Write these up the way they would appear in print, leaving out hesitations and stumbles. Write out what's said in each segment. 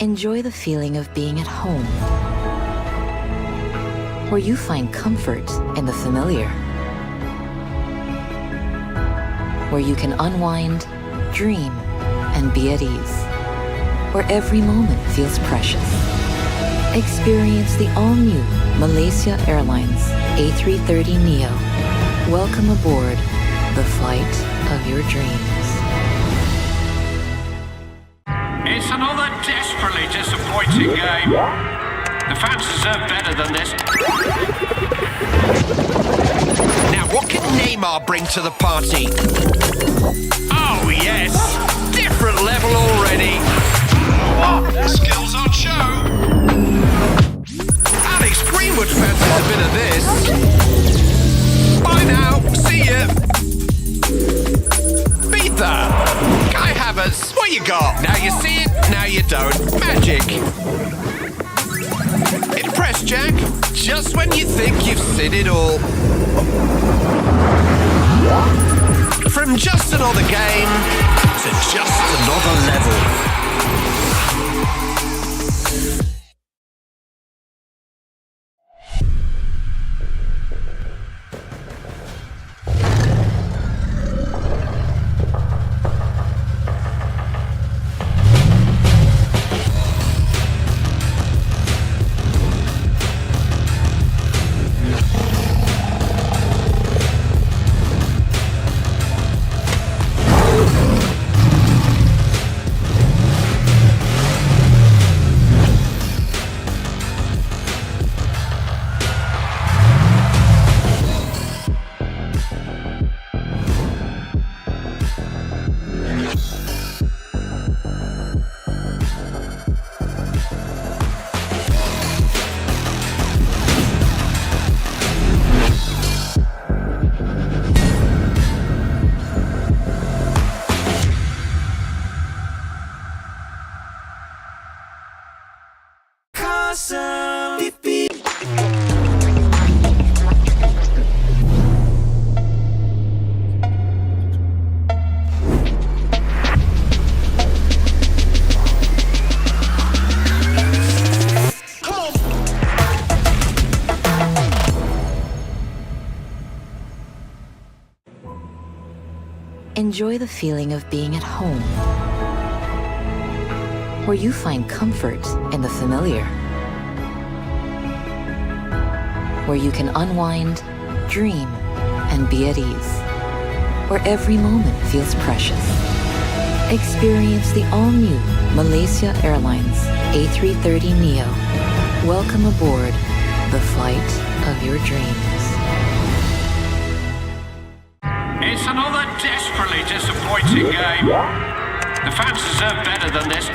Enjoy the feeling of being at home, where you find comfort in the familiar, where you can unwind, dream, and be at ease, where every moment feels precious. Experience the all-new Malaysia Airlines A330neo. Welcome aboard the flight of your dreams. It's another desperately disappointing game. The fans deserve better than this. Now, what can Neymar bring to the party? Oh, yes! Different level already. What? Skills on show. Alex Greenwood fancies a bit of this. Bye now. See ya. Beat that. Kai Havertz, what you got? Now you see it, now you don't. Magic. Impressed, Jack? Just when you think you've seen it all. From just another game to just another level. Enjoy the feeling of being at home, where you find comfort in the familiar, where you can unwind, dream, and be at ease, where every moment feels precious. Experience the all-new Malaysia Airlines A330neo. Welcome aboard the flight of your dreams. It's another desperately disappointing game. The fans deserve better than this.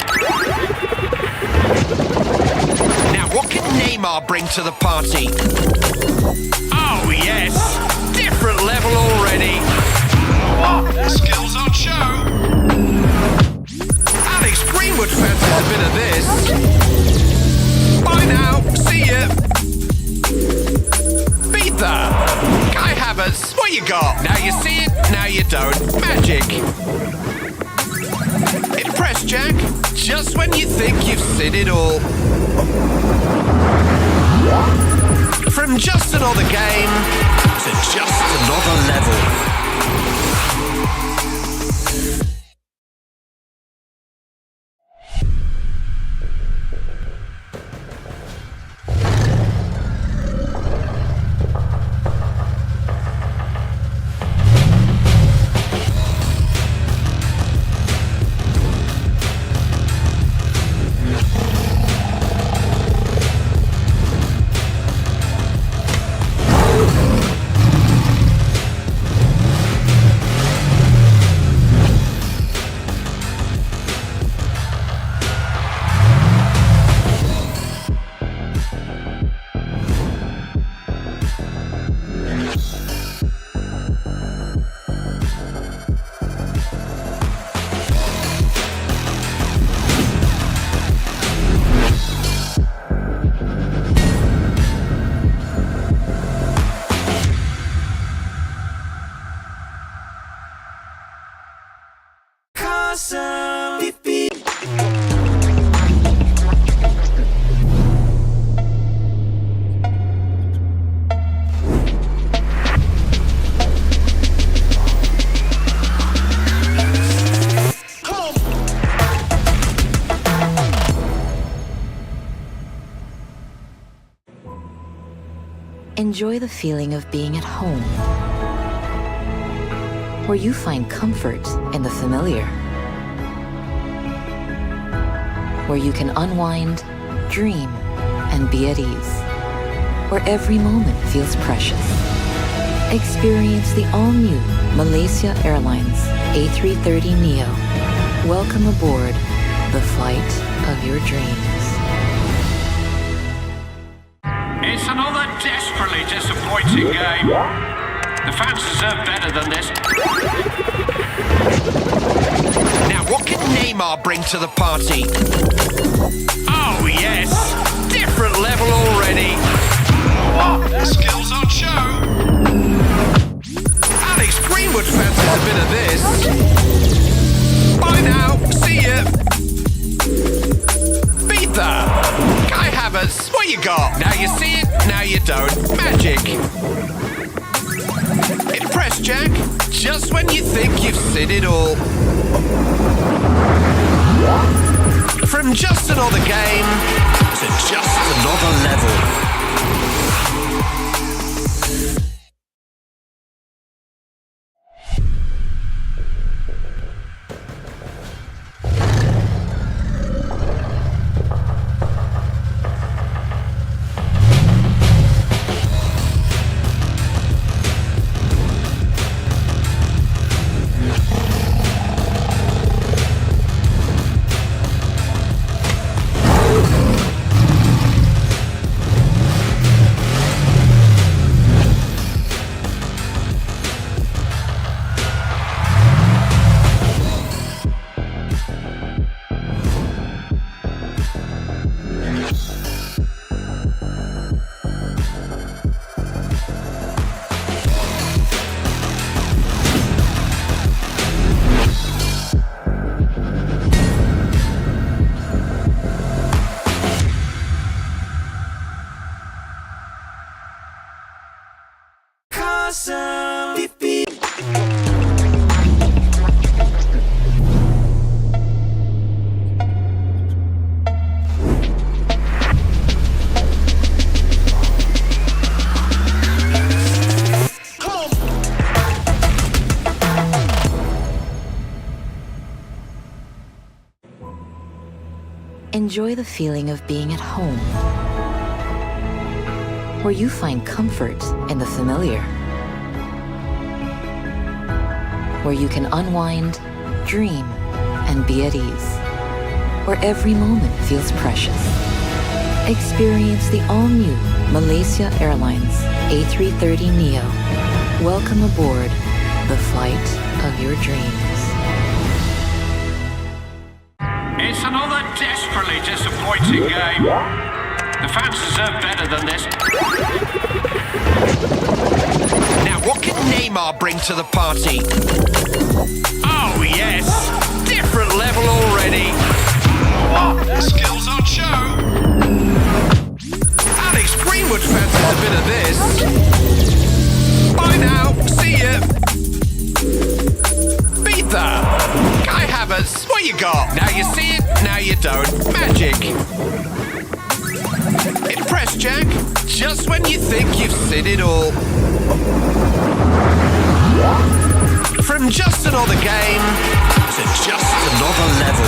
Now, what can Neymar bring to the party? Oh, yes! Different level already. What? Skills on show. Alex Greenwood fancies a bit of this. Bye now. See ya. Beat that. Kai Havertz, what you got? Now you see it, now you don't. Magic. Impressed, Jack? Just when you think you've seen it all. From just another game to just another level. Enjoy the feeling of being at home, where you find comfort in the familiar, where you can unwind, dream, and be at ease, where every moment feels precious. Experience the all-new Malaysia Airlines A330neo. Welcome aboard the flight of your dreams. It's another desperately disappointing game. The fans deserve better than this. Now, what can Neymar bring to the party? Oh, yes. Different level already. What? Skills on show. Alex Greenwood fancies a bit of this. Bye now. See ya. Beat that. Guy Havertz, what you got? Now you see it, now you don't. Magic. Impressed, Jack? Just when you think you've seen it all. From just another game to just another level. Enjoy the feeling of being at home, where you find comfort in the familiar, where you can unwind, dream, and be at ease, where every moment feels precious. Experience the all-new Malaysia Airlines A330neo. Welcome aboard the flight of your dreams. It's another desperately disappointing game. The fans deserve better than this. Now, what can Neymar bring to the party? Oh, yes. Different level already. What? Skills on show. Alex Greenwood fancies a bit of this. Bye now. See ya. Beat that. Guy Havertz, what you got? Now you see it, now you don't. Magic. Impressed, Jack? Just when you think you've seen it all. From just another game to just another level.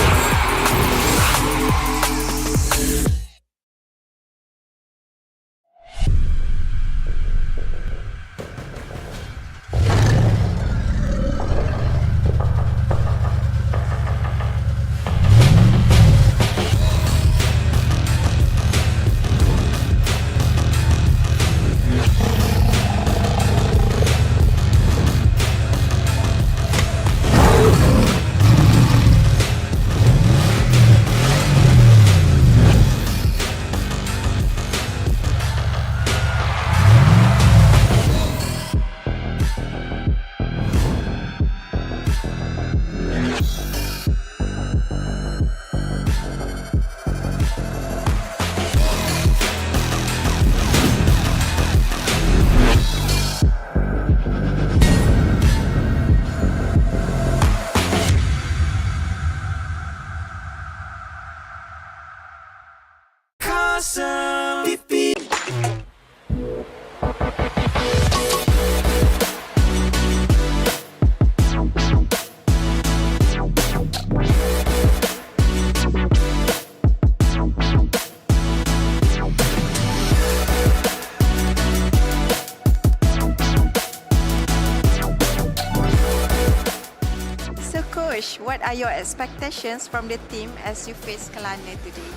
are your expectations from the team as you face Kelana today?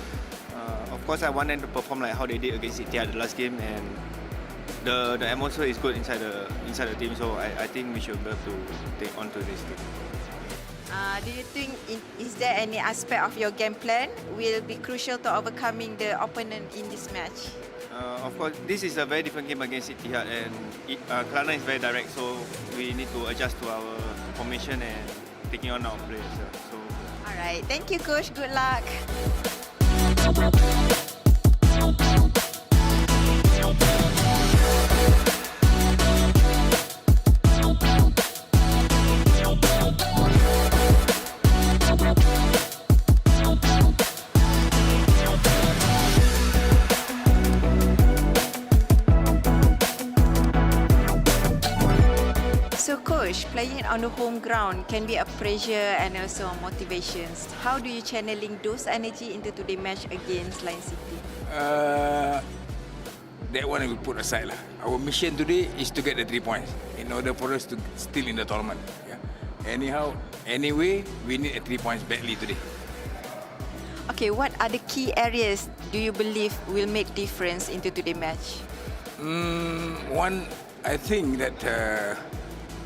Of course, I want them to perform like how they did against Etihad the last game, and the atmosphere is good inside the team. So I think we should be able to take on to this team. Do you think is there any aspect of your game plan will be crucial to overcoming the opponent in this match? Of course, this is a very different game against Etihad, and Kelana is very direct. So we need to adjust to our formation and taking on our players. So. All right, thank you, Coach. Good luck. So coach, playing on the home ground can be a pressure and also motivations. How do you channeling those energy into today's match against Lion City? That one we put aside lah. Our mission today is to get the 3 points in order for us to still in the tournament. Yeah. Anyhow, anyway, we need 3 points badly today. Okay, what are the key areas do you believe will make difference into today's match? One, I think that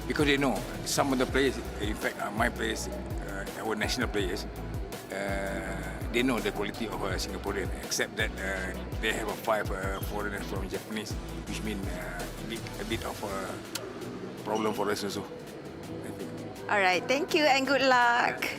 because they know some of the players, in fact, my players, our national players, they know the quality of a Singaporean, except that they have 5 foreigners from Japanese, which means a bit of a problem for us also. All right, thank you and good luck.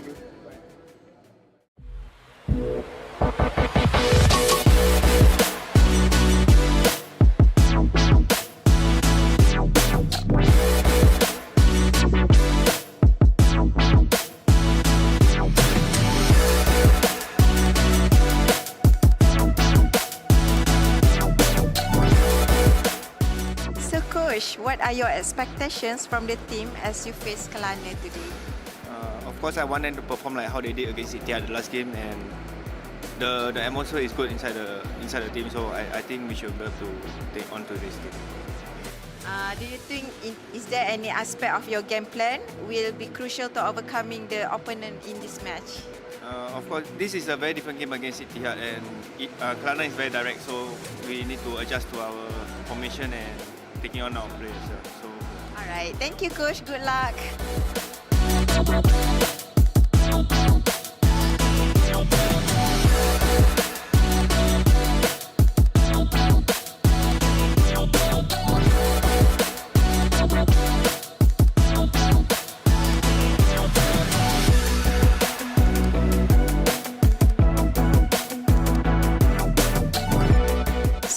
What are your expectations from the team as you face Kelana today? Of course, I want them to perform like how they did against Etihad the last game, and the atmosphere is good inside the team. So I think we should be able to take on to this team. Do you think is there any aspect of your game plan will be crucial to overcoming the opponent in this match? Of course, this is a very different game against Etihad, and Kelana is very direct. So we need to adjust to our formation and taking on our players. So. All right, thank you, Coach. Good luck.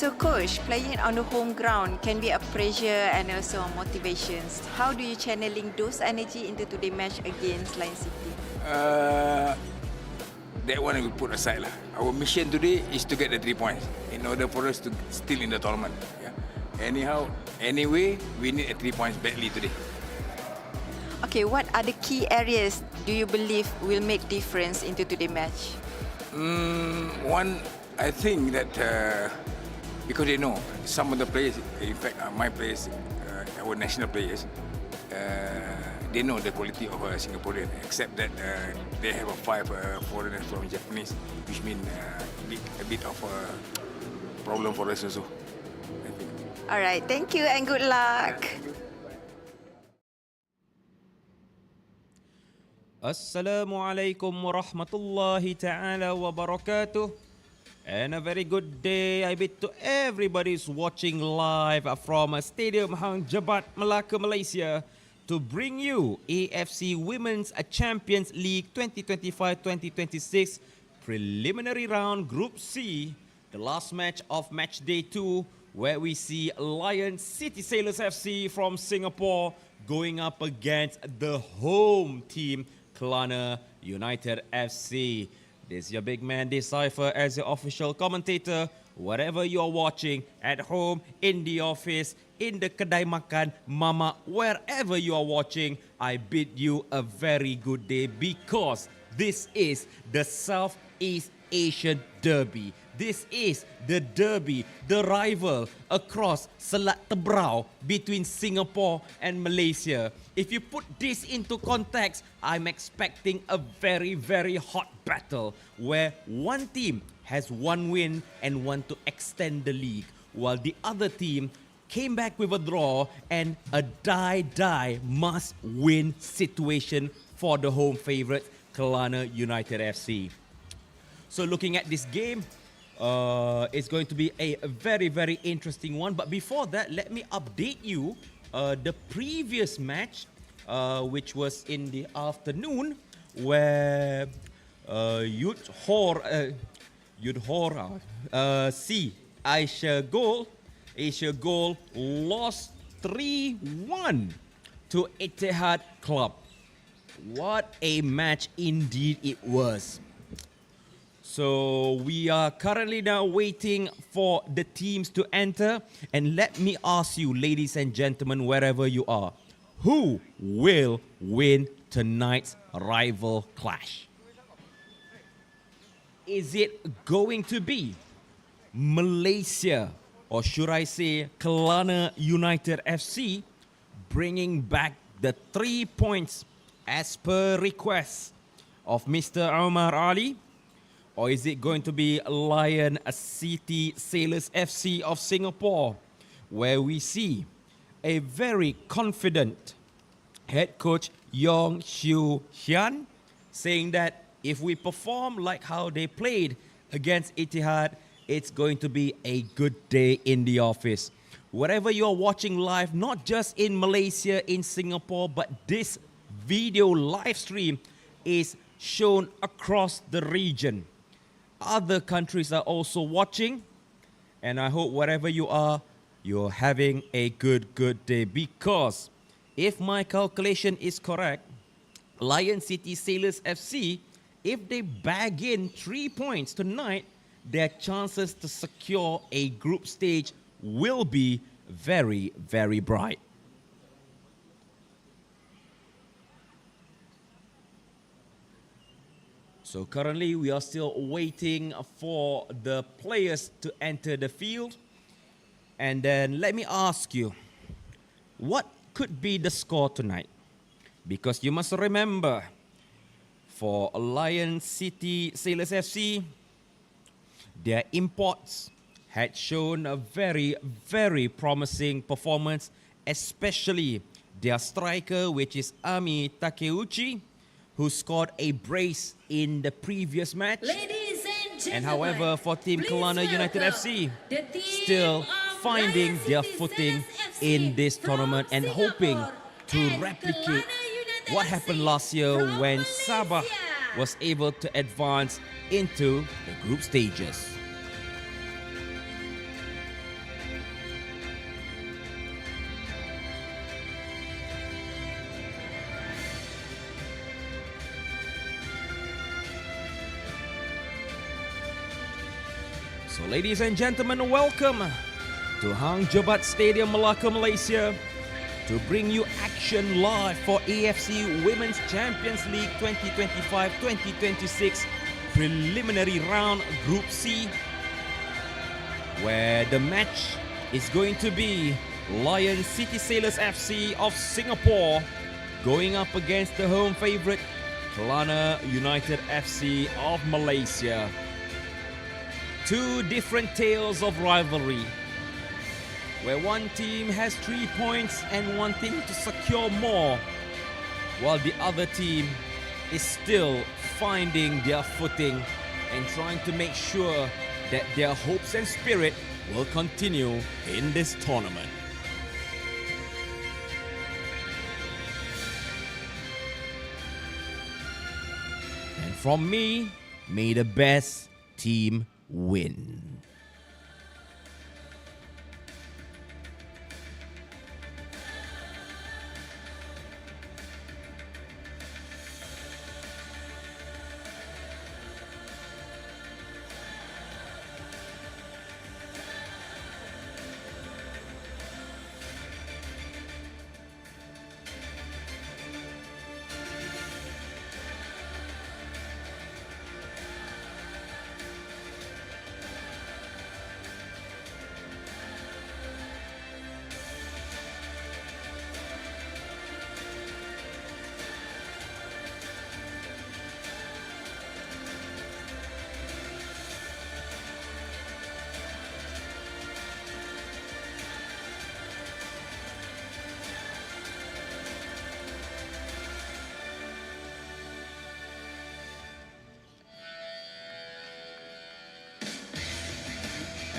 So coach, playing on the home ground can be a pressure and also motivations. How do you channeling those energy into today's match against Lion City? That one we put aside lah. Our mission today is to get the 3 points in order for us to still in the tournament. Yeah. Anyhow, anyway, we need 3 points badly today. Okay, what are the key areas do you believe will make difference into today's match? One, I think that because they know some of the players, in fact, my players, our national players, they know the quality of a Singaporean, except that they have 5 foreigners from Japanese, which means a bit of a problem for us also. All right, thank you and good luck. Assalamualaikum warahmatullahi ta'ala wabarakatuh. And a very good day I bid to everybody who's watching live from Stadium Hang Jebat, Melaka, Malaysia, to bring you AFC Women's Champions League 2025-2026 preliminary round Group C, the last match of match day 2, where we see Lion City Sailors FC from Singapore going up against the home team Kelana United FC. This is your big man Decipher as your official commentator. Whatever you are watching, at home, in the office, in the kedai makan, mama, wherever you are watching, I bid you a very good day because this is the Southeast Asian Derby, This is the derby, the rival across Selat Tebrau between Singapore and Malaysia. If you put this into context, I'm expecting a very, very hot battle where one team has one win and want to extend the league, while the other team came back with a draw and a die must-win situation for the home favourite, Kelana United FC. So looking at this game, it's going to be a very, very interesting one. But before that, let me update you the previous match, which was in the afternoon, where Yudhora C Asia Goal lost 3-1 to Etihad Club. What a match indeed it was. So we are currently now waiting for the teams to enter. And let me ask you, ladies and gentlemen, wherever you are, who will win tonight's rival clash? Is it going to be Malaysia, or should I say Kelana United FC, bringing back the 3 points as per request of Mr. Omar Ali? Or is it going to be Lion City Sailors FC of Singapore, where we see a very confident head coach Yong Xiu Hian saying that if we perform like how they played against Etihad, it's going to be a good day in the office. Wherever you're watching live, not just in Malaysia, in Singapore, but this video live stream is shown across the region. Other countries are also watching, and I hope wherever you are, you're having a good day, because if my calculation is correct, Lion City Sailors FC, if they bag in 3 points tonight, their chances to secure a group stage will be very, very bright. So currently we are still waiting for the players to enter the field. And then let me ask you, what could be the score tonight? Because you must remember, for Lion City Sailors FC, their imports had shown a very, very promising performance, especially their striker, which is Ami Takeuchi, who scored a brace in the previous match. And however, for Team Kelana United FC, still finding their footing in this tournament and hoping to replicate what happened last year when Sabah was able to advance into the group stages. So ladies and gentlemen, welcome to Hang Jebat Stadium, Melaka, Malaysia, to bring you action live for AFC Women's Champions League 2025-2026 preliminary round Group C, where the match is going to be Lion City Sailors FC of Singapore going up against the home favourite Kelana United FC of Malaysia. Two different tales of rivalry, where one team has 3 points and wanting to secure more, while the other team is still finding their footing and trying to make sure that their hopes and spirit will continue in this tournament. And from me, may the best team win.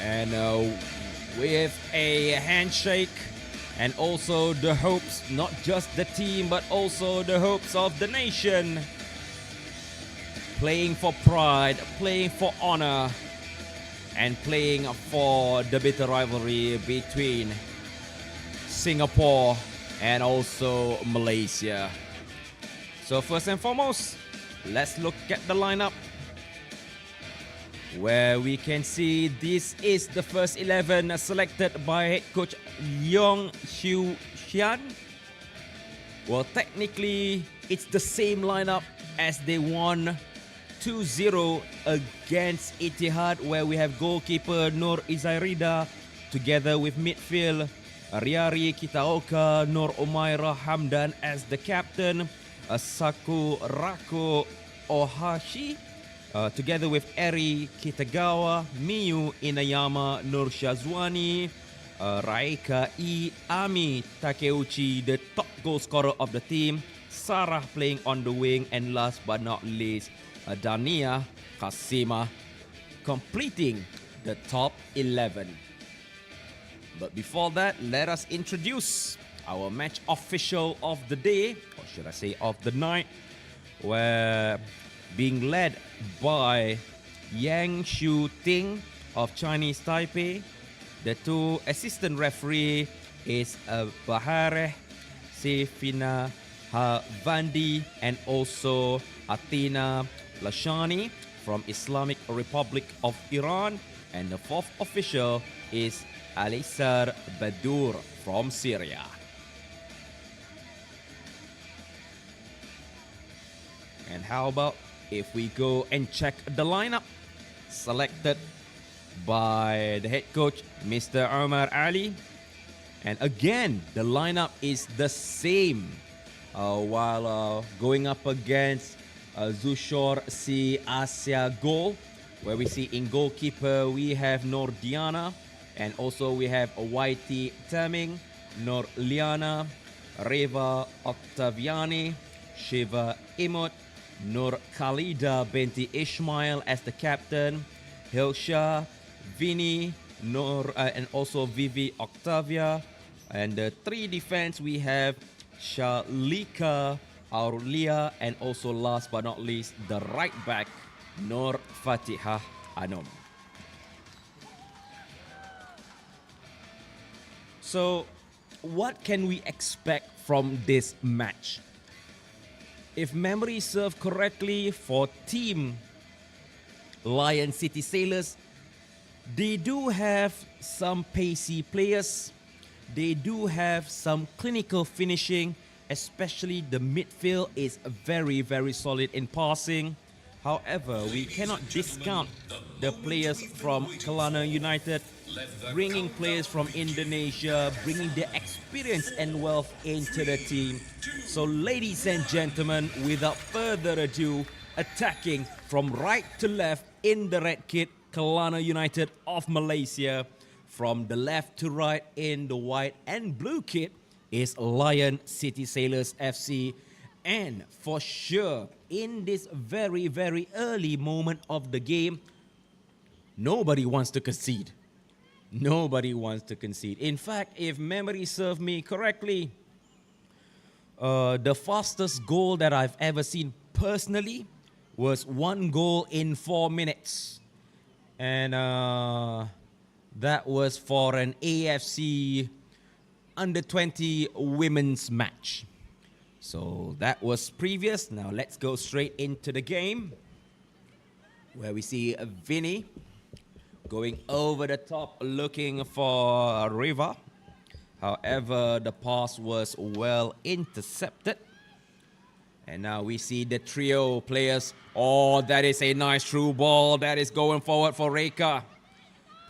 And with a handshake and also the hopes, not just the team, but also the hopes of the nation. Playing for pride, playing for honor, and playing for the bitter rivalry between Singapore and also Malaysia. So first and foremost, let's look at the lineup, where we can see this is the first 11 selected by head coach Yong Xiu Xian. Well, technically, it's the same lineup as they won 2-0 against Etihad, where we have goalkeeper Nur Izairida together with midfield Riari Kitaoka, Nur Umairah Hamdan as the captain, Sakurako Ohashi, together with Eri Kitagawa, Miyu Inayama, Nur Shazwani, Raika Ami Takeuchi, the top goal scorer of the team, Sarah playing on the wing, and last but not least, Dania Kasima, completing the top 11. But before that, let us introduce our match official of the day, or should I say of the night, where being led by Yang Shu Ting of Chinese Taipei. The two assistant referee is Bahare Sefina Havandi and also Athena Lashani from Islamic Republic of Iran. And the fourth official is Alisar Badur from Syria. And how about if we go and check the lineup selected by the head coach, Mr. Omar Ali. And again, the lineup is the same while going up against Zushor Si Asia Goal, where we see in goalkeeper we have Nur Diana, and also we have YT Taming, Nur Liana, Reva Octaviani, Shiva Imut, Nur Khalida binti Ismail as the captain, Hilsha, Vini, Nur, and also Vivi Octavia. And the three defense we have Shalika, Aurelia, and also last but not least, the right back, Nur Fatihah Anom. So, what can we expect from this match? If memory serves correctly, for Team Lion City Sailors, they do have some pacey players. They do have some clinical finishing, especially the midfield is very, very solid in passing. However, we cannot discount the players from Kelana United, bringing players from Indonesia, bringing their experience and wealth into the team. So ladies and gentlemen, without further ado, attacking from right to left in the red kit, Kelana United of Malaysia. From the left to right in the white and blue kit is Lion City Sailors FC. And for sure, in this very, very early moment of the game, nobody wants to concede. Nobody wants to concede. In fact, if memory serves me correctly, the fastest goal that I've ever seen personally was 1 goal in 4 minutes. And that was for an AFC under-20 women's match. So that was previous. Now let's go straight into the game, where we see Vinny going over the top looking for Riva. However, the pass was well intercepted. And now we see the trio players. Oh, that is a nice through ball. That is going forward for Reika.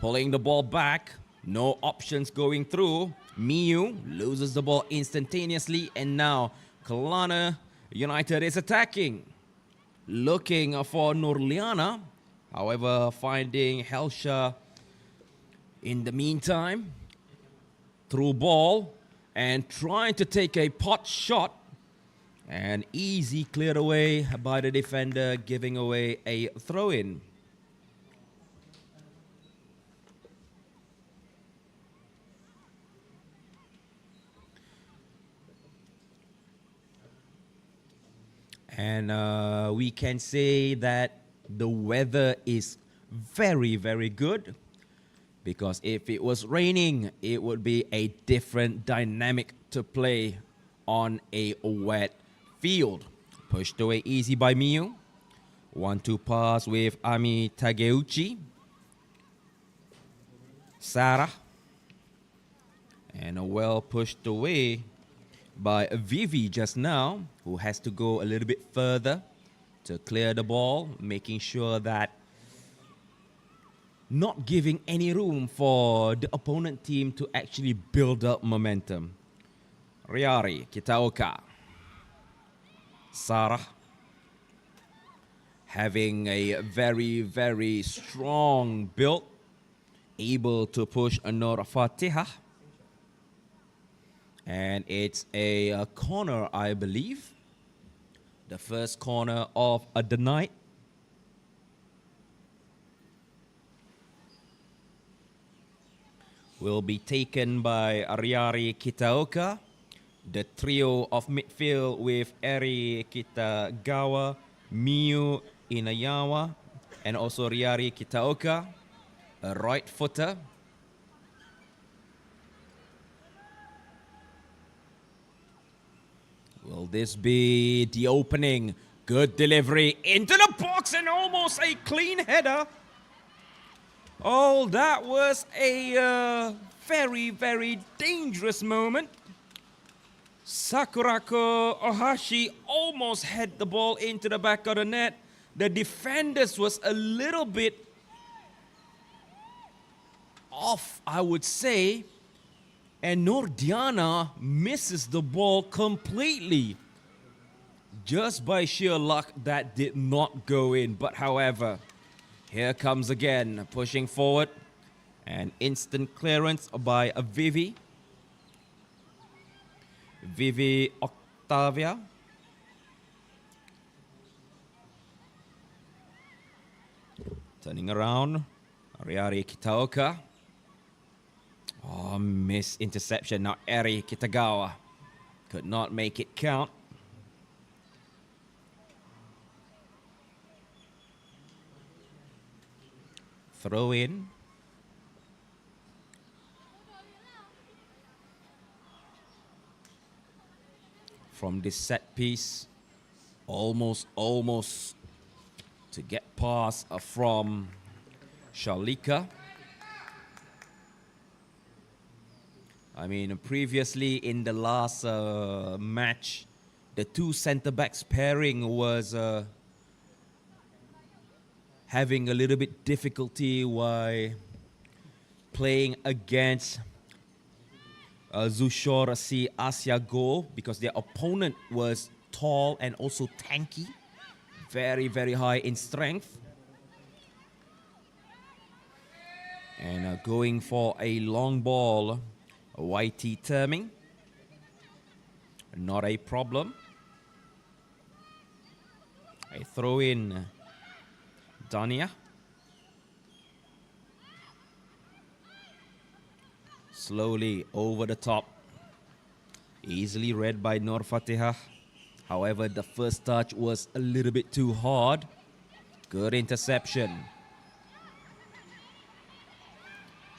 Pulling the ball back. No options going through. Miyu loses the ball instantaneously. And now Kelana United is attacking. Looking for Nurliana. However, finding Helsha in the meantime. Through ball. And trying to take a pot shot. And easy cleared away by the defender, giving away a throw-in. And we can say that the weather is very, very good, because if it was raining, it would be a different dynamic to play on a wet field. Pushed away easy by Miu. 1-2 pass with Ami Takeuchi. Sarah. And a well pushed away by Vivi just now, who has to go a little bit further to clear the ball, making sure that not giving any room for the opponent team to actually build up momentum. Riari Kitaoka. Sarah having a very, very strong build, able to push Nur Fatihah. And it's a corner, I believe. The first corner of the night. Will be taken by Riari Kitaoka. The trio of midfield with Eri Kitagawa, Miu Inayawa, and also Riari Kitaoka, a right footer. Will this be the opening? Good delivery into the box and almost a clean header. Oh, that was a very, very dangerous moment. Sakurako Ohashi almost had the ball into the back of the net. The defenders was a little bit off, I would say. And Nordiana misses the ball completely. Just by sheer luck, that did not go in. But however, here comes again, pushing forward. An instant clearance by Vivi. Vivi Octavia. Turning around, Riari Kitaoka. Oh, missed interception. Now Eri Kitagawa could not make it count. Throw in. From this set piece, almost to get past from Shalika. I mean, previously in the last match, the two centre-backs pairing was having a little bit difficulty while playing against Zushorasi Asiago, because their opponent was tall and also tanky, very, very high in strength. And going for a long ball, YT terming, not a problem. A throw in, Dania. Slowly over the top. Easily read by Nur Fatihah. However, the first touch was a little bit too hard. Good interception.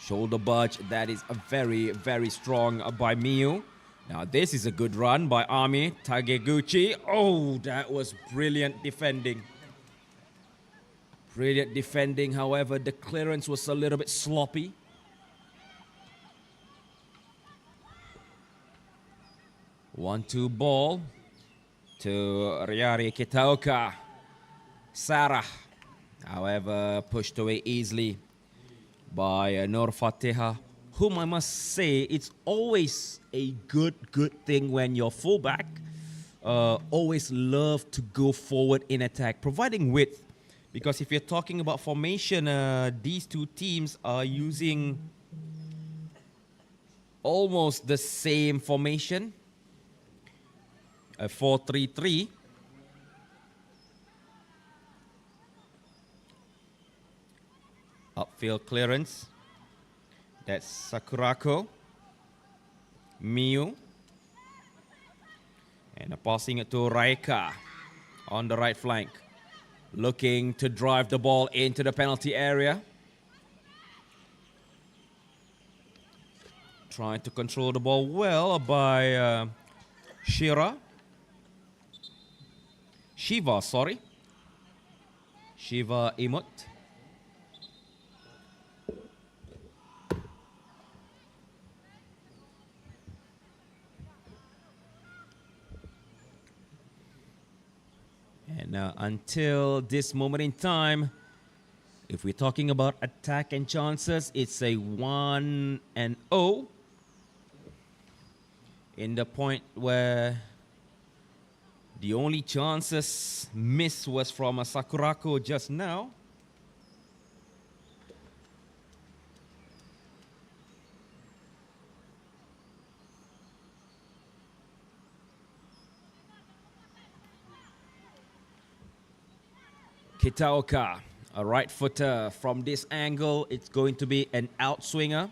Shoulder budge, that is a very, very strong by Miu. Now this is a good run by Ami Tageguchi. Oh, that was brilliant defending. Brilliant defending, however, the clearance was a little bit sloppy. One-two ball to Riari Kitaoka. Sarah, however, pushed away easily by Nur Fatihah, whom I must say, it's always a good thing when your fullback always love to go forward in attack, providing width. Because if you're talking about formation, these two teams are using almost the same formation, a 4-3-3. Upfield clearance. That's Sakurako. Miu. And passing it to Raika. on the right flank. Looking to drive the ball into the penalty area. Trying to control the ball well by Shiva, sorry. Shiva Imut. And until this moment in time, if we're talking about attack and chances, it's a 1-0 in the point where the only chances missed was from a Sakurako just now. Kitaoka, a right footer. From this angle, it's going to be an outswinger.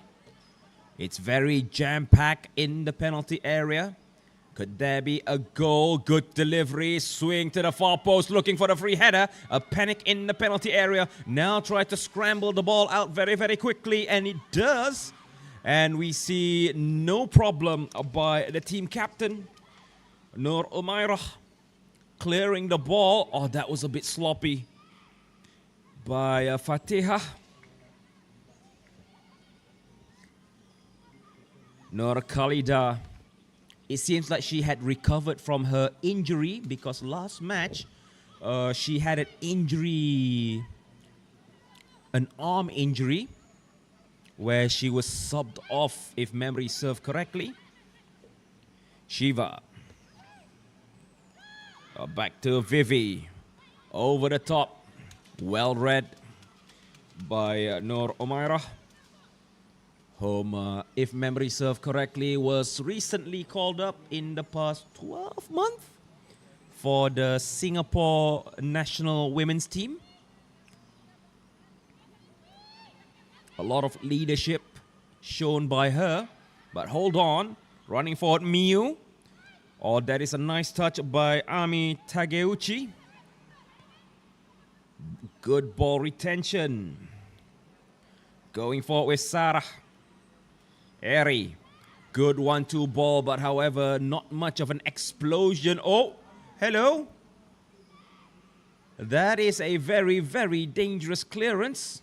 It's very jam-packed in the penalty area. Could there be a goal? Good delivery. Swing to the far post, looking for the free header. A panic in the penalty area. Now try to scramble the ball out very, very quickly, and it does. And we see no problem by the team captain, Nur Umairah, clearing the ball. Oh, that was a bit sloppy by Fatiha. Nur Khalida. It seems like she had recovered from her injury because last match she had an injury, an arm injury, where she was subbed off, if memory serves correctly. Shiva. Back to Vivi. Over the top. Well read by Nur Umairah, whom, if memory serves correctly, was recently called up in the past 12 months for the Singapore national women's team. A lot of leadership shown by her, but hold on, running forward Miyu. Oh, that is a nice touch by Ami Takeuchi. Good ball retention. Going forward with Sarah. Eri. Good 1-2 ball, but however, not much of an explosion. Oh, hello. That is a very, very dangerous clearance.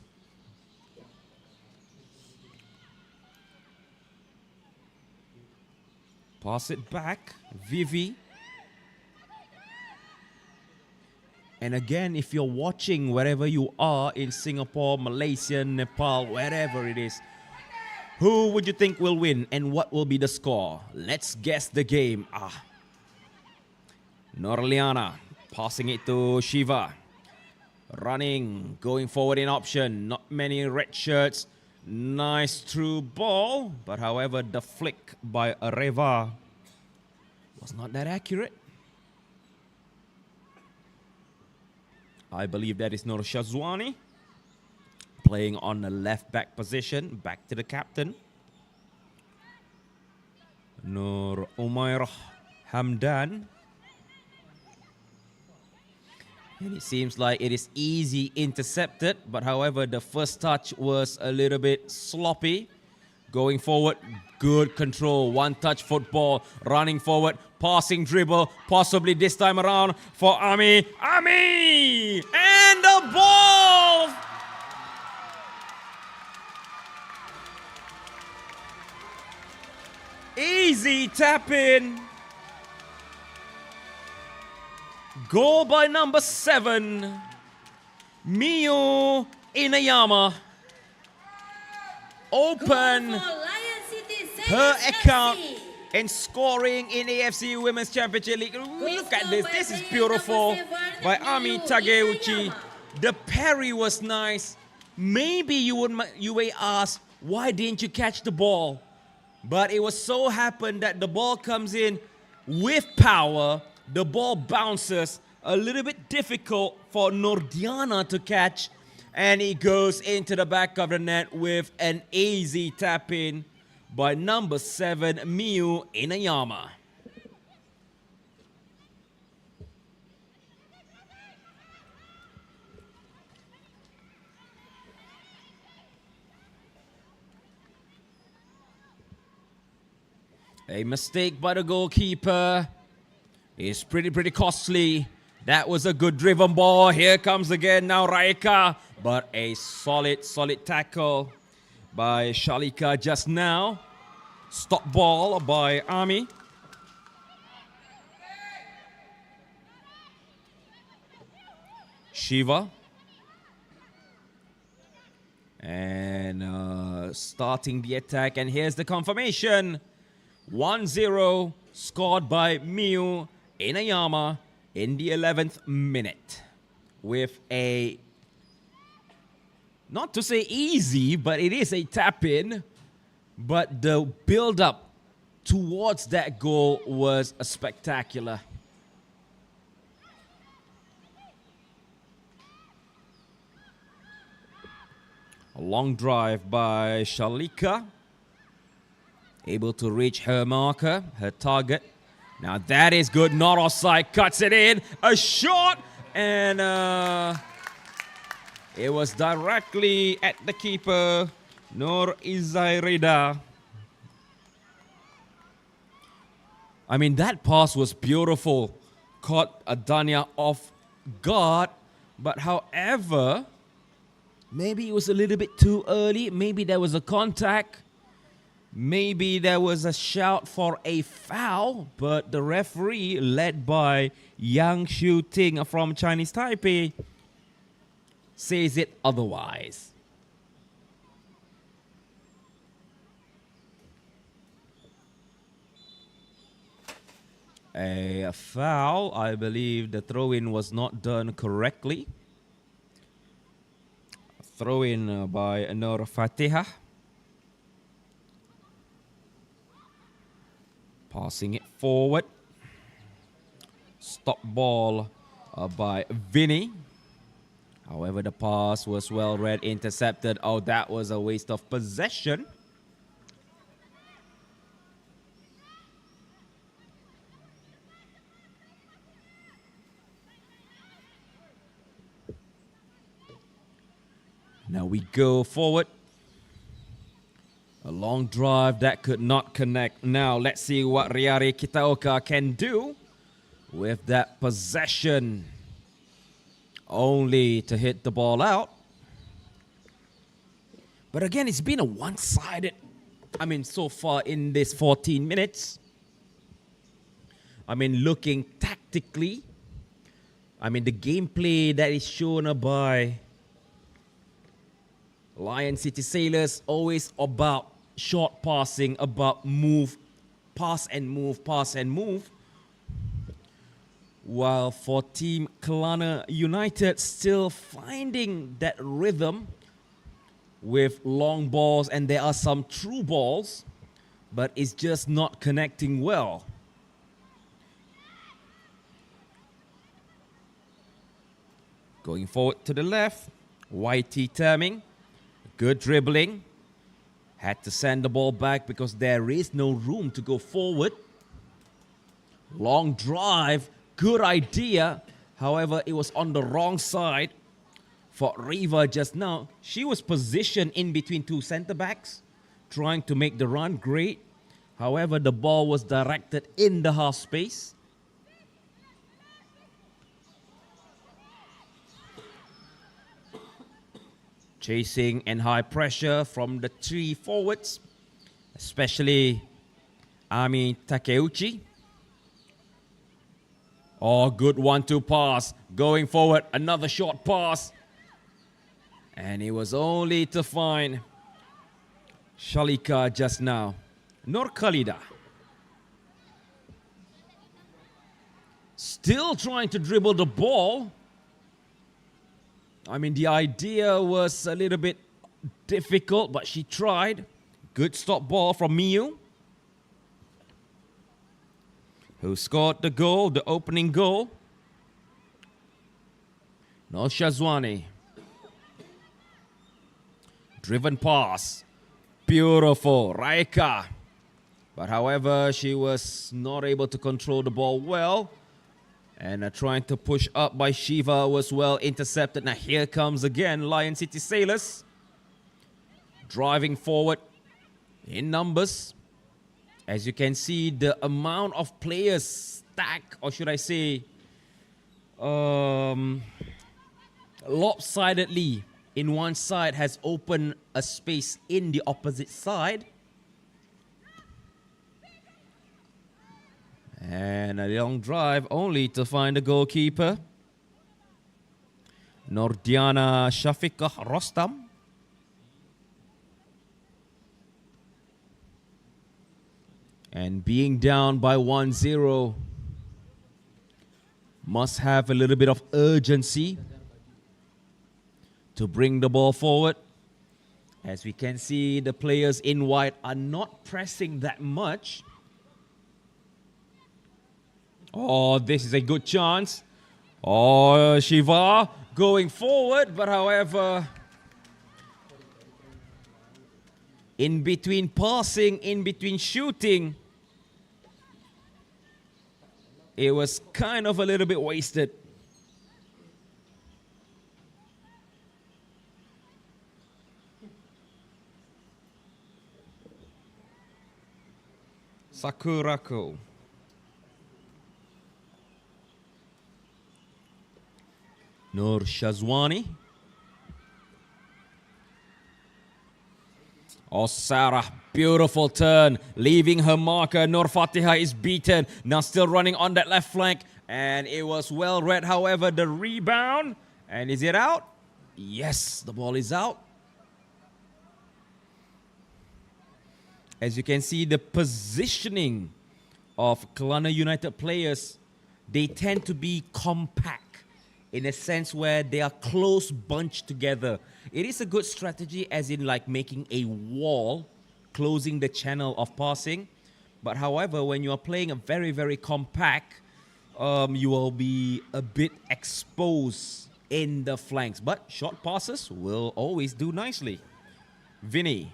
Pass it back. Vivi. And again, if you're watching wherever you are in Singapore, Malaysia, Nepal, wherever it is, who would you think will win and what will be the score? Let's guess the game. Norliana passing it to Shiva. Running, going forward in option. Not many red shirts. Nice through ball. But however, the flick by Areva was not that accurate. I believe that is Nur Shazwani playing on the left back position. Back to the captain. Nur Umairah Hamdan. And it seems like it is easy intercepted. But however, the first touch was a little bit sloppy. Going forward, good control. One-touch football. Running forward. Passing dribble. Possibly this time around for Ami. Ami! And the ball! Easy tap in. Goal by number 7. Miyu Inayama. Open her account and scoring in AFC Women's Championship League. Look at this. This is beautiful by Ami Takeuchi. The parry was nice. Maybe you may ask, why didn't you catch the ball? But it was so happened that the ball comes in with power. The ball bounces. A little bit difficult for Nordiana to catch. And it goes into the back of the net with an easy tap in by number 7, Miyu Inayama. A mistake by the goalkeeper is pretty costly. That was a good driven ball. Here comes again now Raika. But a solid tackle by Shalika just now. Stop ball by Ami. Shiva. And starting the attack. And here's the confirmation. 1-0 scored by Miu Inayama in the 11th minute. With a, not to say easy, but it is a tap-in. But the build-up towards that goal was spectacular. A long drive by Shalika. Able to reach her marker, her target. Now that is good, not offside, cuts it in. A shot, and it was directly at the keeper, Nur Izairida. I mean, that pass was beautiful. Caught Adania off guard, but however, maybe it was a little bit too early. Maybe there was a contact. Maybe there was a shout for a foul, but the referee, led by Yang Xiu Ting from Chinese Taipei, says it otherwise. A foul. I believe the throw-in was not done correctly. Throw-in by Nur Fatihah. Passing it forward. Stop ball by Vinny. However, the pass was well read, intercepted. Oh, that was a waste of possession. Now we go forward. A long drive that could not connect. Now let's see what Riari Kitaoka can do with that possession. Only to hit the ball out. But again, it's been a one-sided, so far in this 14 minutes. Looking tactically. The gameplay that is shown by Lion City Sailors, always about short passing, about move, pass and move, pass and move. While for Team Kelana United, still finding that rhythm with long balls, and there are some true balls, but it's just not connecting well. Going forward to the left, YT Terming. Good dribbling. Had to send the ball back because there is no room to go forward. Long drive. Good idea. However, it was on the wrong side for Riva just now. She was positioned in between two center backs, trying to make the run great. However, the ball was directed in the half space. Chasing and high pressure from the three forwards, especially Ami Takeuchi. Oh, good 1-2 pass. Going forward, another short pass. And it was only to find Shalika just now. Nur Khalida. Still trying to dribble the ball. The idea was a little bit difficult, but she tried. Good stop ball from Miu, who scored the goal, the opening goal. No Shazwani. Driven pass. Beautiful. Raika. But however, she was not able to control the ball well. And trying to push up by Shiva was well intercepted. Now here comes again Lion City Sailors. Driving forward in numbers. As you can see, the amount of players stacked, or should I say, lopsidedly in one side has opened a space in the opposite side. And a long drive only to find the goalkeeper. Nordiana Shafiqah Rostam. And being down by 1-0, must have a little bit of urgency to bring the ball forward. As we can see, the players in white are not pressing that much. Oh, this is a good chance. Oh, Shiva going forward, but however, in between passing, in between shooting, it was kind of a little bit wasted. Sakurako. Nur Shazwani. Oh, Sarah, beautiful turn, leaving her marker. Nur Fatiha is beaten, now still running on that left flank, and it was well read. However, the rebound, and is it out? Yes, the ball is out. As you can see, the positioning of Kelana United players, they tend to be compact in a sense where they are close bunched together. It is a good strategy as in like making a wall, closing the channel of passing. But however, when you are playing a very, very compact, you will be a bit exposed in the flanks. But short passes will always do nicely. Vinny.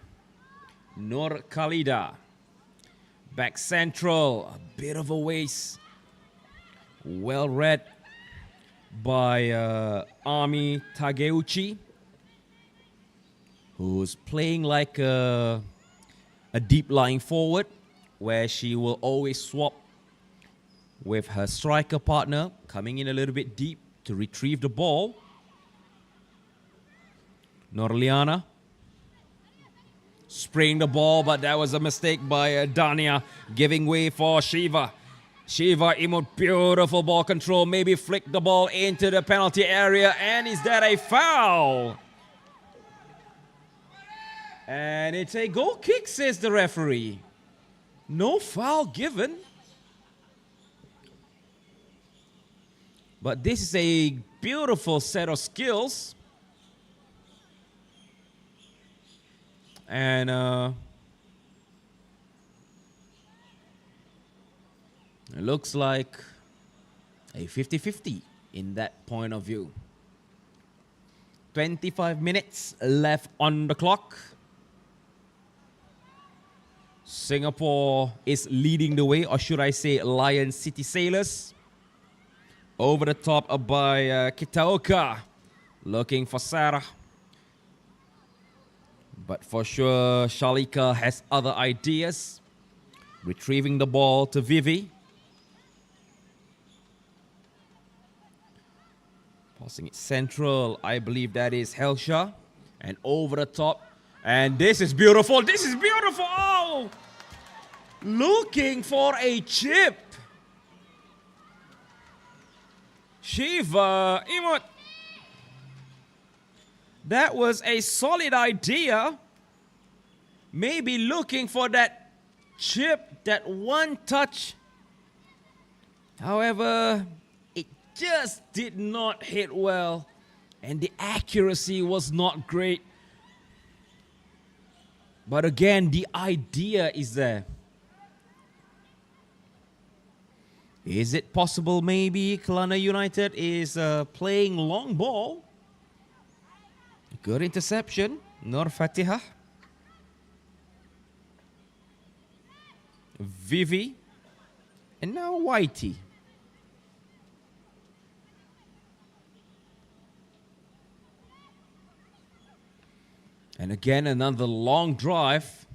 Nur Khalida. Back central, a bit of a waste. Well read by Ami Takeuchi, who's playing like a deep lying forward, where she will always swap with her striker partner, coming in a little bit deep to retrieve the ball. Norliana spraying the ball, but that was a mistake by Dania, giving way for Shiva. Shiva Imut, beautiful ball control, maybe flick the ball into the penalty area, and is that a foul? And it's a goal kick, says the referee. No foul given. But this is a beautiful set of skills. And it looks like a 50-50 in that point of view. 25 minutes left on the clock. Singapore is leading the way, or should I say Lion City Sailors. Over the top by Kitaoka, looking for Sarah. But for sure, Shalika has other ideas. Retrieving the ball to Vivi. Passing it central, I believe that is Helsha. And over the top. And this is beautiful, this is beautiful! Oh! Looking for a chip. Shiva Imut. That was a solid idea. Maybe looking for that chip, that one touch. However, it just did not hit well, and the accuracy was not great. But again, the idea is there. Is it possible maybe Kelana United is playing long ball? Good interception, Nur Fatiha. Vivi. And now Whitey. And again, another long drive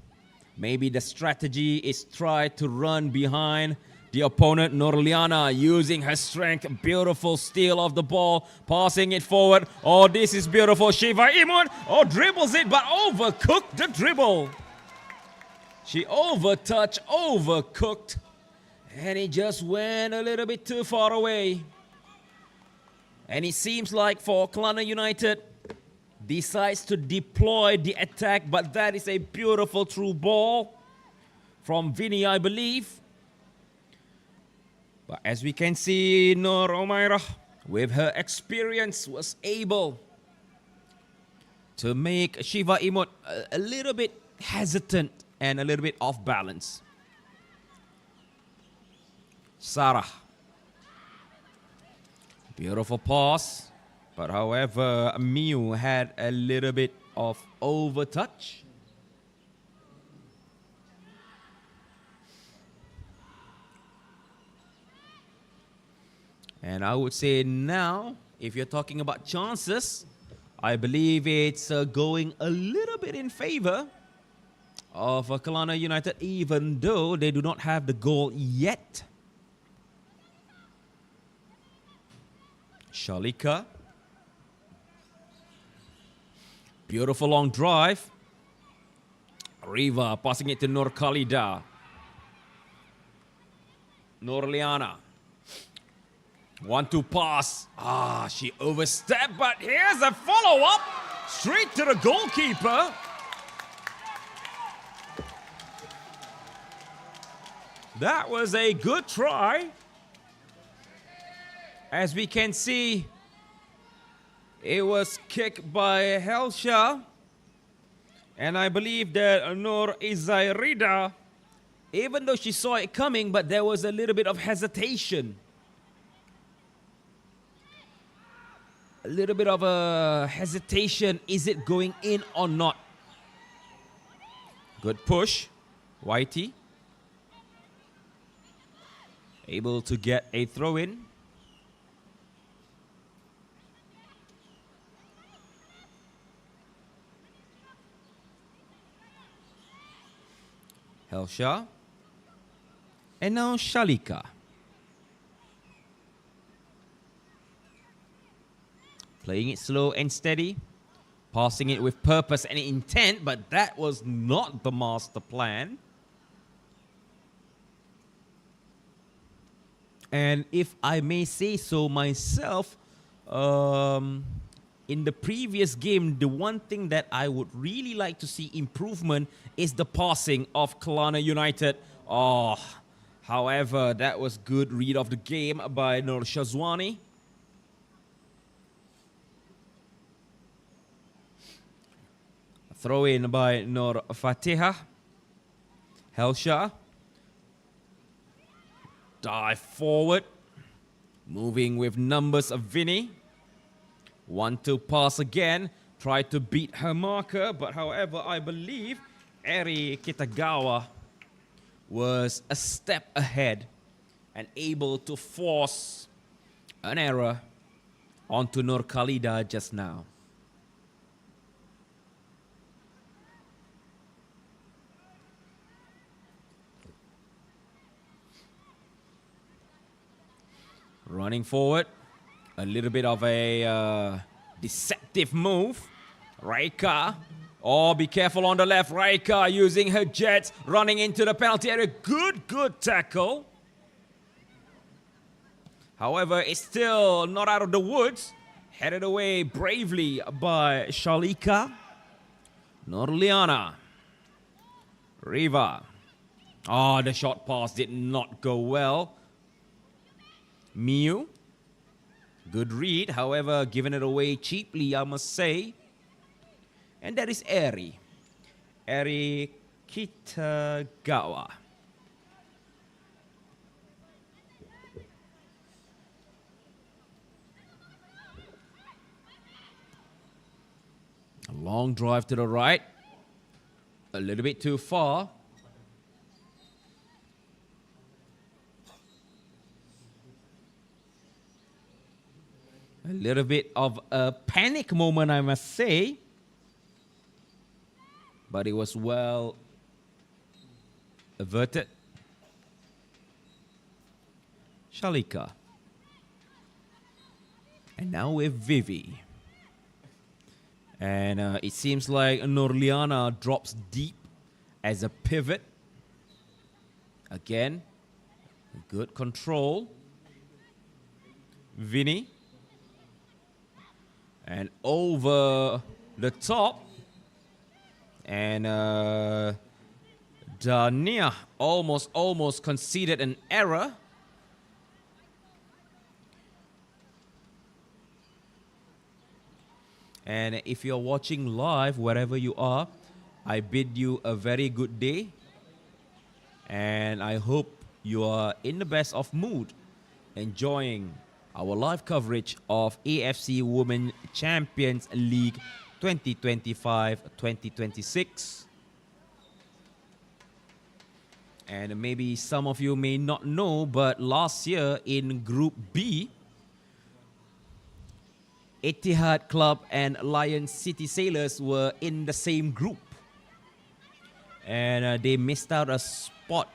Maybe the strategy is try to run behind the opponent. Nurliana using her strength. Beautiful steal of the ball. Passing it forward. Oh, this is beautiful. Shiva Imut. Oh, dribbles it, but overcooked the dribble. She overtouched, overcooked. And it just went a little bit too far away. And it seems like for Kelana United, decides to deploy the attack, but that is a beautiful through ball from Vinny, I believe. But as we can see, Nur Umairah, with her experience, was able to make Shiva Imut a little bit hesitant and a little bit off balance. Sarah. Beautiful pass. But however, Miu had a little bit of overtouch. And I would say now, if you're talking about chances, I believe it's going a little bit in favor of Kelana United, even though they do not have the goal yet. Shalika. Beautiful long drive. Riva passing it to Nur Khalida. Nurliana. 1-2 pass. She overstepped, but here's a follow-up. Straight to the goalkeeper. That was a good try. As we can see, it was kicked by Helsha. And I believe that Nur Izairida, even though she saw it coming, but there was a little bit of hesitation. A little bit of a hesitation. Is it going in or not? Good push. Whitey. Able to get a throw in. Helsha. And now Shalika. Playing it slow and steady. Passing it with purpose and intent, but that was not the master plan. And if I may say so myself, in the previous game, the one thing that I would really like to see improvement is the passing of Kelana United. However, that was good read of the game by Nur Shazwani. Throw in by Nur Fatiha. Helsha. Dive forward. Moving with numbers of Vinny. 1-2 pass again. Tried to beat her marker, but however, I believe Eri Kitagawa was a step ahead and able to force an error onto Nur Khalida just now. Running forward. A little bit of a deceptive move. Raika. Oh, be careful on the left. Raika using her jets. Running into the penalty area. Good tackle. However, it's still not out of the woods. Headed away bravely by Shalika. Nurliana. Riva. Oh, the short pass did not go well. Miu. Good read, however, giving it away cheaply, I must say. And that is Eri. Eri Kitagawa. A long drive to the right. A little bit too far. A little bit of a panic moment, I must say. But it was well averted. Shalika. And now with Vivi. And it seems like Nurliana drops deep as a pivot. Again, good control. Vinny. And over the top. And Dania almost conceded an error. And if you're watching live, wherever you are, I bid you a very good day. And I hope you are in the best of mood, enjoying our live coverage of AFC Women Champions League 2025-2026. And maybe some of you may not know, but last year in Group B, Etihad Club and Lion City Sailors were in the same group. And they missed out a spot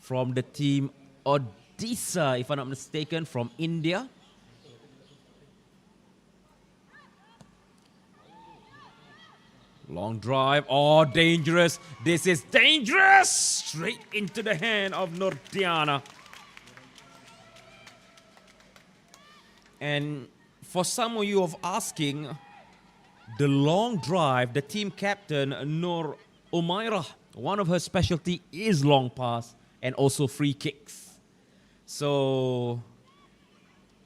from the team Odisha, if I'm not mistaken, from India. Long drive. Oh, dangerous. This is dangerous. Straight into the hand of Nurdiana. And for some of you of asking, the long drive, the team captain, Nur Umairah, one of her specialty is long pass and also free kicks. So,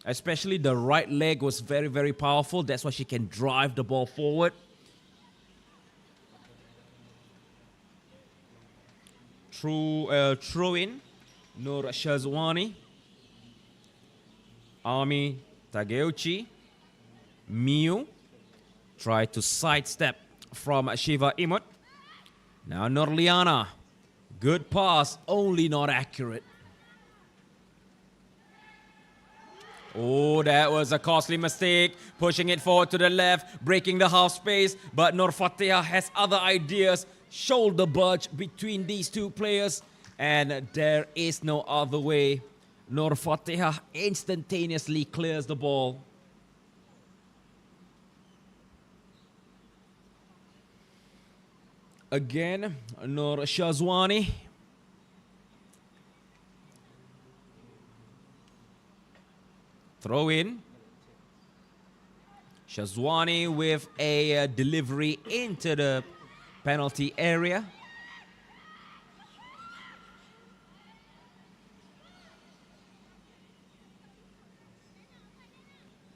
especially the right leg was very, very powerful. That's why she can drive the ball forward. Throw in, Nur Shazwani, Ami Takeuchi, Miu, try to sidestep from Shiva Imut. Now Nurliana, good pass, only not accurate. Oh, that was a costly mistake. Pushing it forward to the left, breaking the half space. But Nur Fatiha has other ideas. Shoulder budge between these two players. And there is no other way. Nur Fatiha instantaneously clears the ball. Again, Nur Shazwani. Throw in. Shazwani with a delivery into the penalty area.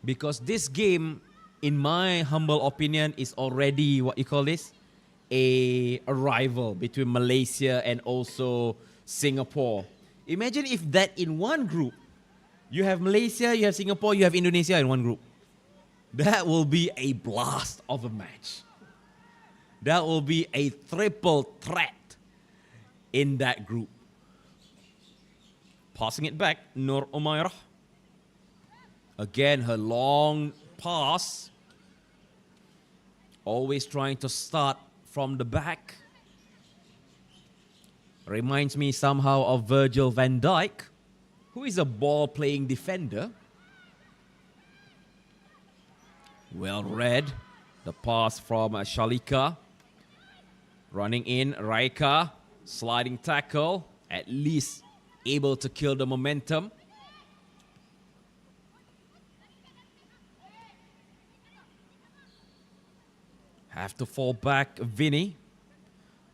Because this game, in my humble opinion, is already, what you call this? A rival between Malaysia and also Singapore. Imagine if that in one group, you have Malaysia, you have Singapore, you have Indonesia in one group. That will be a blast of a match. That will be a triple threat in that group. Passing it back, Nur Umairah. Again, her long pass. Always trying to start from the back. Reminds me somehow of Virgil van Dijk, who is a ball-playing defender. Well read. The pass from Shalika. Running in, Raika. Sliding tackle. At least able to kill the momentum. Have to fall back, Vinny.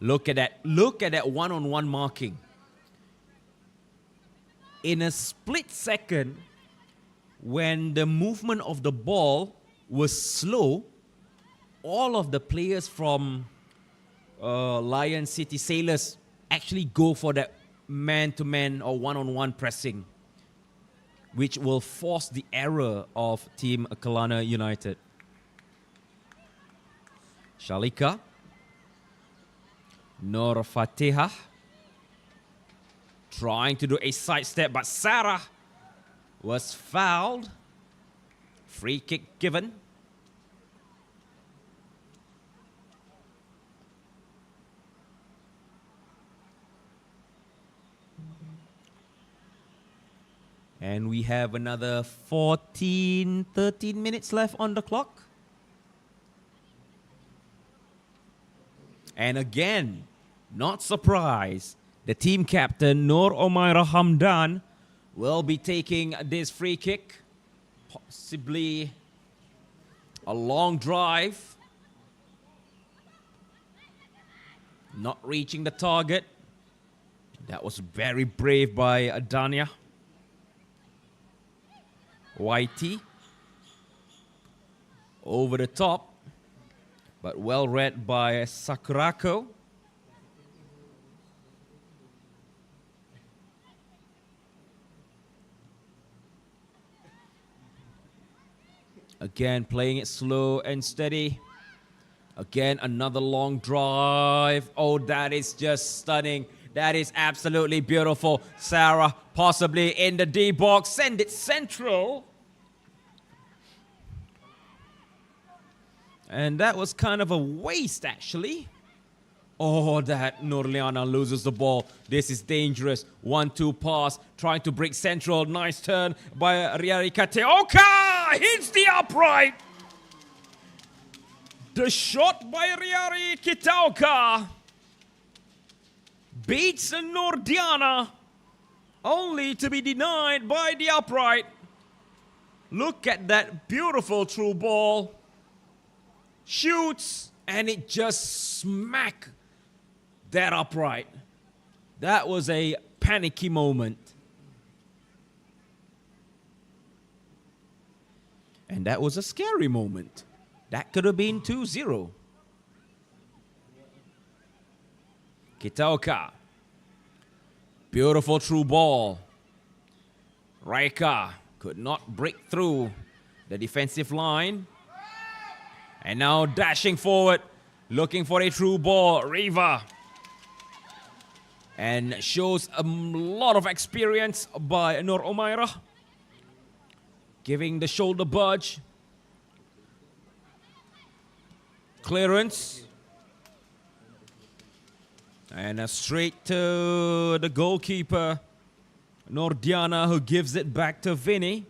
Look at that. Look at that one-on-one marking. In a split second, when the movement of the ball was slow, all of the players from Lion City Sailors actually go for that man-to-man or one-on-one pressing, which will force the error of Team Kelana United. Shalika. Nur Fatiha. Trying to do a sidestep, but Sarah was fouled. Free kick given. And we have another 13 minutes left on the clock. And again, not surprised, the team captain Nur Omaira Hamdan will be taking this free kick. Possibly a long drive. Not reaching the target. That was very brave by Dania. YT. Over the top. But well read by Sakurako. Again, playing it slow and steady. Again, another long drive. Oh, that is just stunning. That is absolutely beautiful. Sarah possibly in the D box. Send it central. And that was kind of a waste, actually. Oh, that Nurliana loses the ball. This is dangerous. 1-2 pass. Trying to break central. Nice turn by Riari Kateoka. Hits the upright. The shot by Riari Kitaoka beats Nordiana, only to be denied by the upright. Look at that beautiful through ball. Shoots, and it just smack that upright. That was a panicky moment. And that was a scary moment. That could have been 2-0. Kitaoka. Beautiful through ball. Raika could not break through the defensive line. And now dashing forward, looking for a through ball. Riva. And shows a lot of experience by Nur Omaira. Giving the shoulder budge. Clearance. And straight to the goalkeeper, Nordiana, who gives it back to Vinny.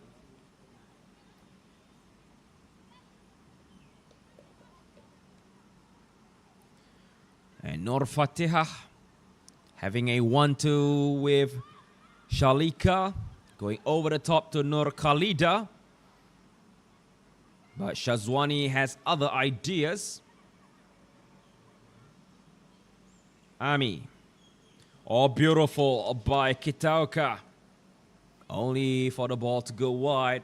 And Nur Fatihah having a 1-2 with Shalika, going over the top to Nur Khalida. But Shazwani has other ideas. Ami. Oh, beautiful by Kitaoka. Only for the ball to go wide.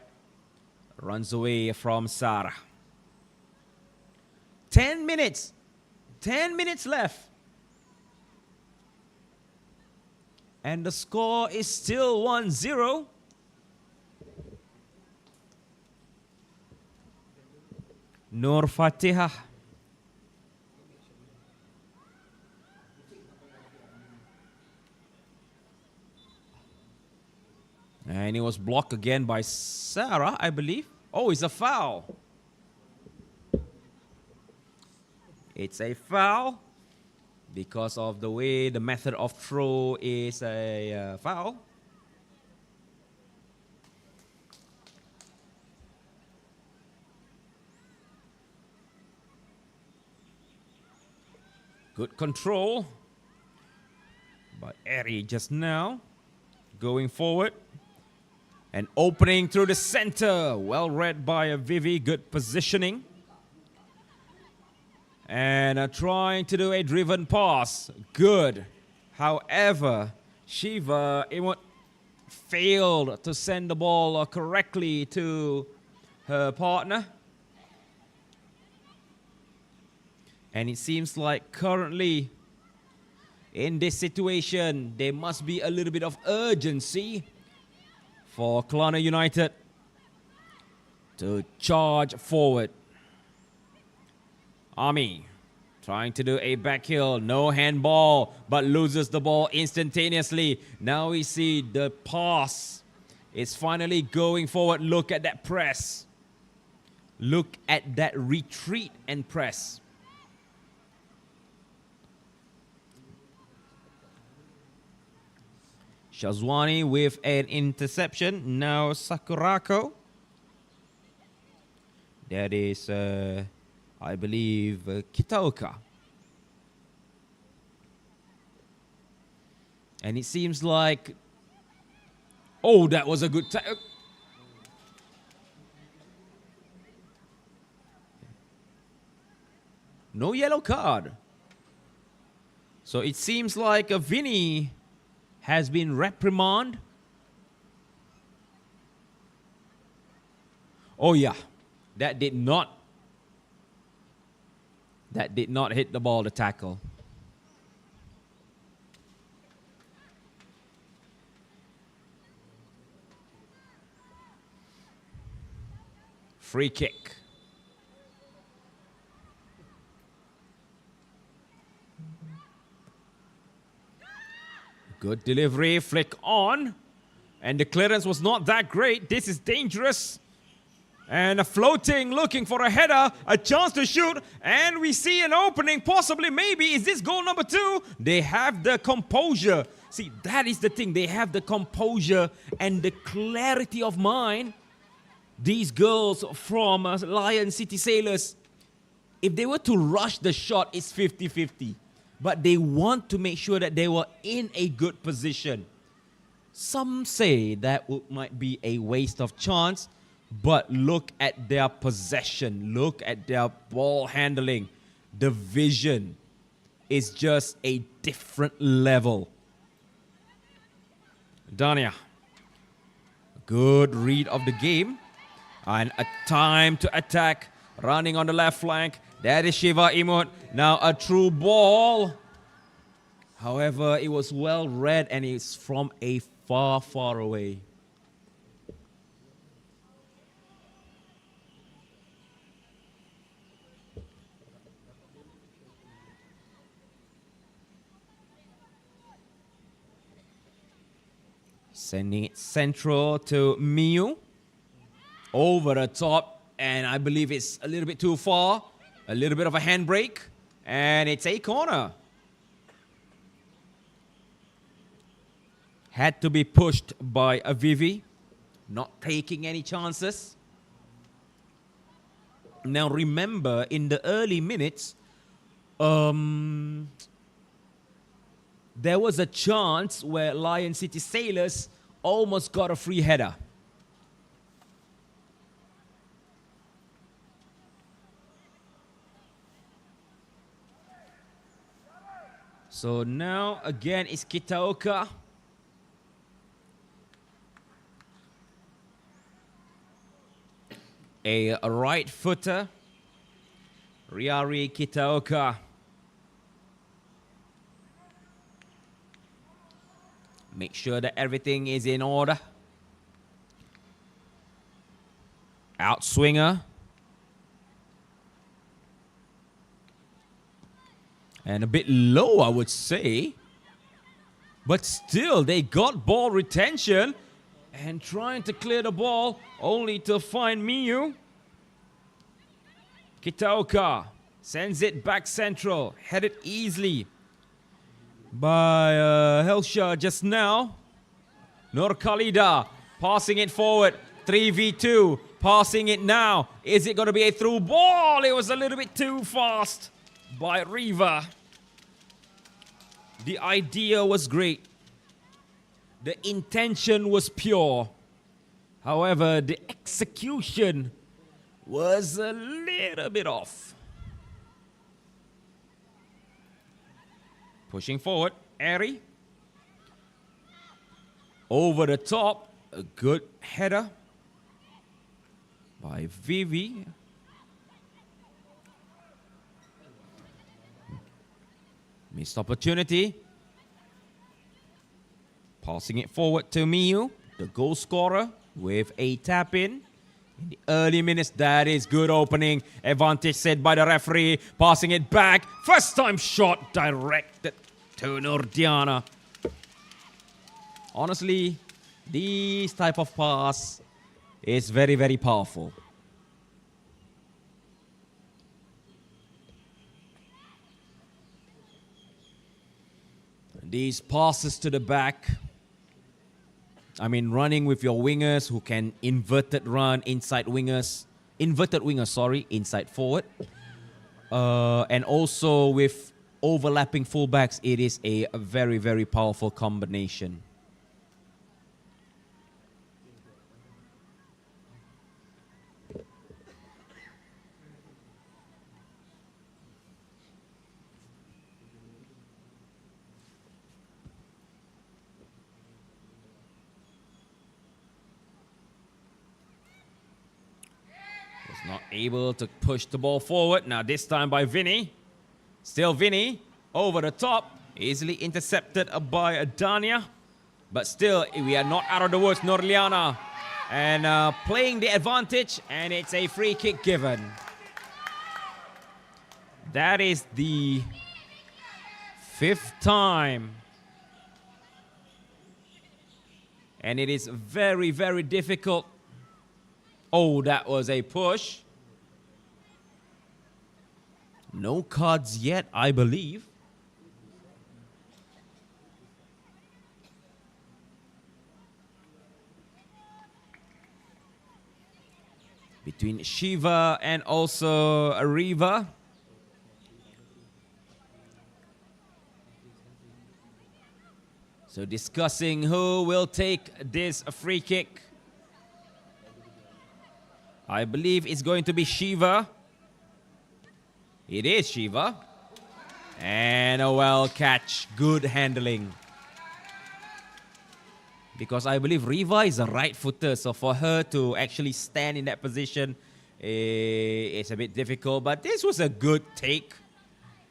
Runs away from Sarah. 10 minutes. 10 minutes left. And the score is still 1-0. Nur Fatihah. And it was blocked again by Sarah, I believe. Oh, it's a foul. It's a foul because of the way the method of throw is a foul. Good control by Eri just now. Going forward. And opening through the center. Well read by Vivi. Good positioning. And trying to do a driven pass. Good. However, Shiva failed to send the ball correctly to her partner. And it seems like currently in this situation, there must be a little bit of urgency for Kelana United to charge forward. Ami trying to do a back heel, no handball, but loses the ball instantaneously. Now we see the pass is finally going forward. Look at that press. Look at that retreat and press. Shazwani with an interception. Now Sakurako. That is, I believe, Kitaoka. And it seems like... Oh, that was a good tackle. No yellow card. So it seems like Vinny has been reprimanded. Oh yeah, that did not hit the ball to tackle. Free kick. Good delivery, flick on. And the clearance was not that great. This is dangerous. And a floating, looking for a header, a chance to shoot. And we see an opening, possibly, maybe. Is this goal number 2? They have the composure. See, that is the thing. They have the composure and the clarity of mind. These girls from Lion City Sailors, if they were to rush the shot, it's 50-50. But they want to make sure that they were in a good position. Some say that might be a waste of chance, but look at their possession. Look at their ball handling. The vision is just a different level. Dania. Good read of the game. And a time to attack. Running on the left flank. That is Shiva Imut. Now a true ball. However, it was well read and it's from a far, far away. Sending it central to Miu. Over the top. And I believe it's a little bit too far. A little bit of a handbrake. And it's a corner. Had to be pushed by Avivi. Not taking any chances. Now remember, in the early minutes, there was a chance where Lion City Sailors almost got a free header. So now again it's Kitaoka. A right footer. Riari Kitaoka. Make sure that everything is in order. Outswinger. And a bit low, I would say. But still, they got ball retention. And trying to clear the ball, only to find Miyu. Kitaoka sends it back central. Headed easily by Helsha just now. Nur Khalida passing it forward. 3v2. Passing it now. Is it going to be a through ball? It was a little bit too fast by Riva. The idea was great. The intention was pure. However, the execution was a little bit off. Pushing forward, Eri. Over the top, a good header by Vivi. Missed opportunity. Passing it forward to Miu, the goal scorer, with a tap-in. In the early minutes, that is good opening. Advantage set by the referee. Passing it back. First time shot directed to Nordiana. Honestly, this type of pass is very, very powerful. These passes to the back I mean, running with your wingers who can inverted wingers, sorry, inside forward. And also with overlapping fullbacks, it is a very, very powerful combination. Not able to push the ball forward. Now this time by Vinny. Still Vinny over the top. Easily intercepted by Dania. But still, we are not out of the woods. Norliana. And playing the advantage. And it's a free kick given. That is the 5th time. And it is very, very difficult. Oh, that was a push. No cards yet, I believe. Between Shiva and also Ariva. So discussing who will take this free kick. I believe it's going to be Shiva. It is Shiva. And a well catch. Good handling. Because I believe Riva is a right footer. So for her to actually stand in that position, it's a bit difficult. But this was a good take.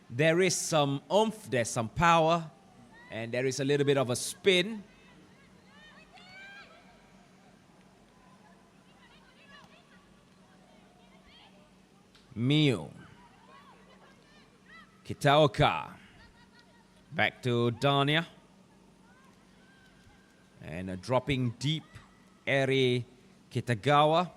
There is some oomph. There's some power. And there is a little bit of a spin. Miu. Kitaoka. Back to Dania. And dropping deep. Eri Kitagawa.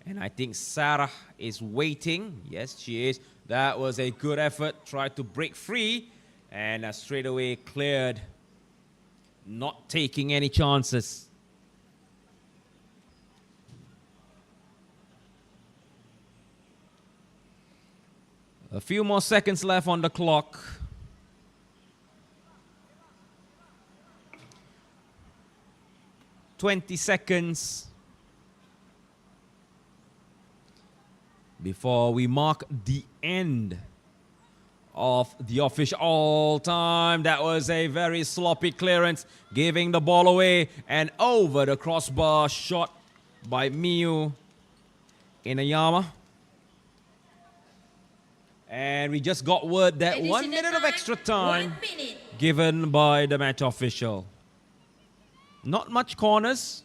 And I think Sarah is waiting. Yes, she is. That was a good effort. Tried to break free. And straight away cleared. Not taking any chances. A few more seconds left on the clock. "20 seconds before we mark the end of the official time. That was a very sloppy clearance, giving the ball away and over the crossbar shot by Miu Inayama. And we just got word that 1 minute of extra time given by the match official. Not much corners.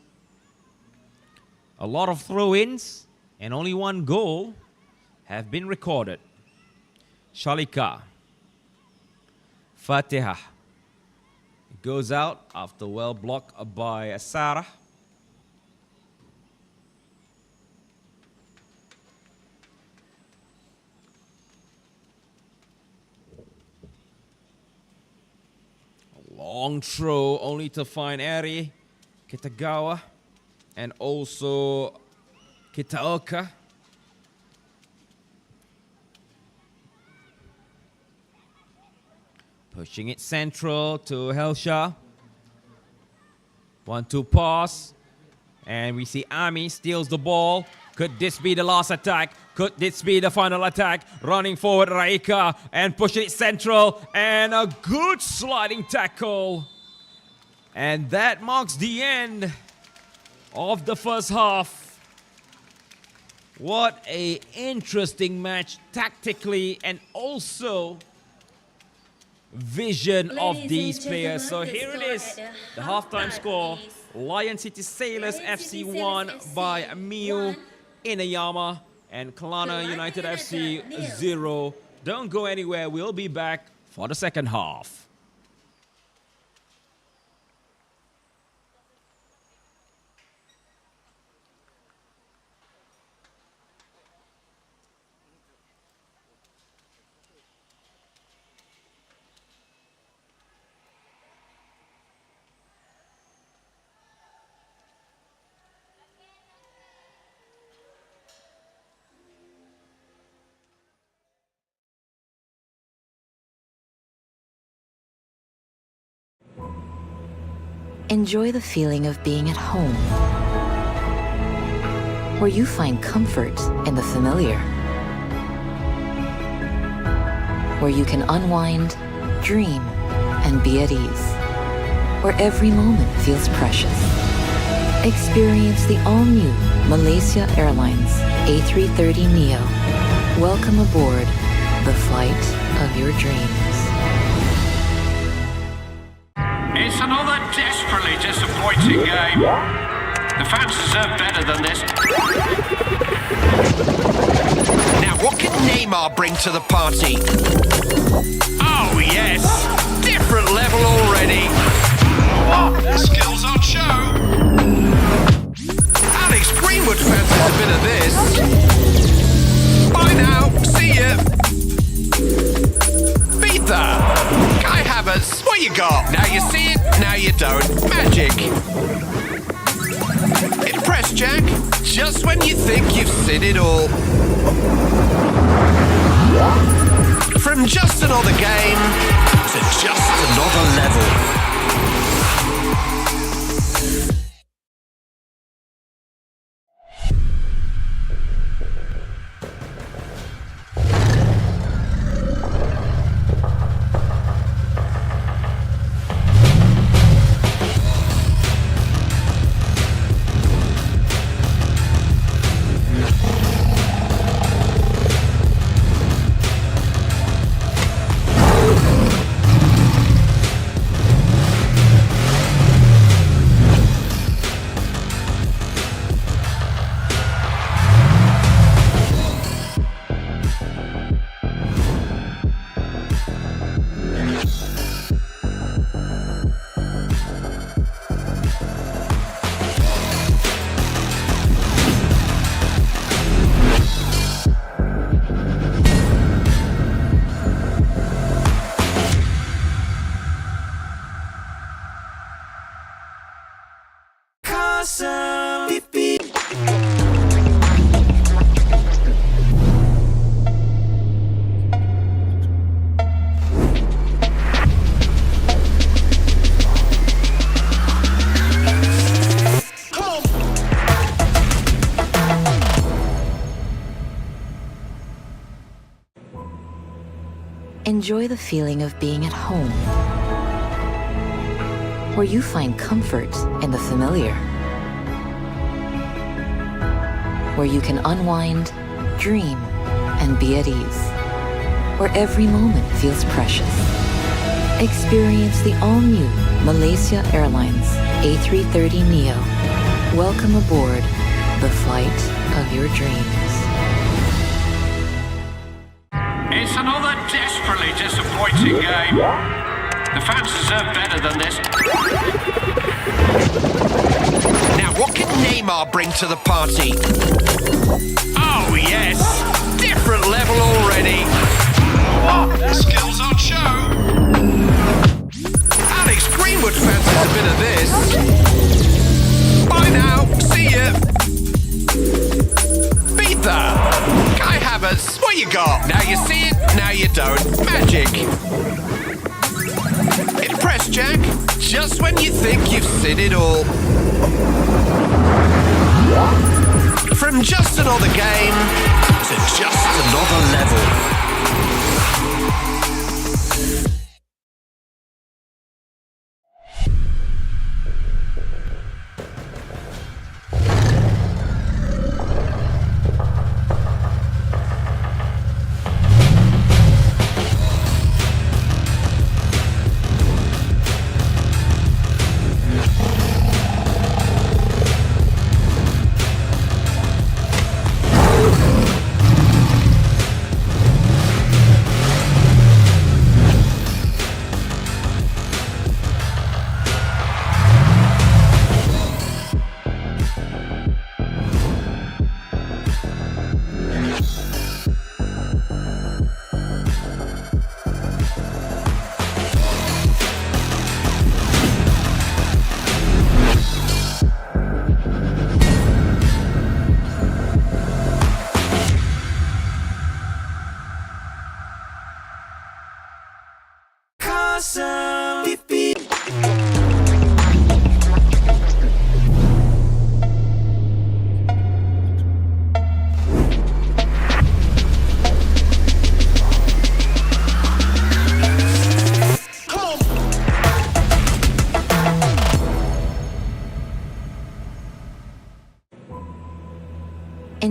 A lot of throw-ins. And only 1 goal have been recorded. Shalika. Fatiha. Goes out after well blocked by Sarah. Long throw only to find Eri Kitagawa and also Kitaoka. Pushing it central to Helsha. 1-2 pass. And we see Ami steals the ball. Could this be the last attack? Could this be the final attack? Running forward, Raika, and pushing it central. And a good sliding tackle. And that marks the end of the first half. What an interesting match tactically and also vision of these players. So here it is, the halftime score. Lion City Sailors FC won by Miu Inayama and Kelana United FC 0. Don't go anywhere, we'll be back for the second half. Enjoy the feeling of being at home, where you find comfort in the familiar, where you can unwind, dream, and be at ease, where every moment feels precious. Experience the all-new Malaysia Airlines A330neo. Welcome aboard the flight of your dreams. It's another desperately disappointing game. The fans deserve better than this. Now, what can Neymar bring to the party? Oh, yes. Different level already. Skills on show. Alex Greenwood fancies a bit of this. Bye now. See ya. Beat that. Kai Havertz, what you got? Now you see it, now you don't. Magic. Impress, Jack. Just when you think you've seen it all. From just another game to just another level. Enjoy the feeling of being at home, where you find comfort in the familiar, where you can unwind, dream, and be at ease, where every moment feels precious. Experience the all-new Malaysia Airlines A330neo. Welcome aboard the flight of your dreams. It's another desperately disappointing game. The fans deserve better than this. Now, what can Neymar bring to the party? Oh, yes. Different level already. Skills on show. Alex Greenwood fancies a bit of this. Bye now. See ya. Beat that. Kai Havertz, what you got? Now you see it, now you don't. Magic. Impress, Jack. Just when you think you've seen it all. From just another game to just another level.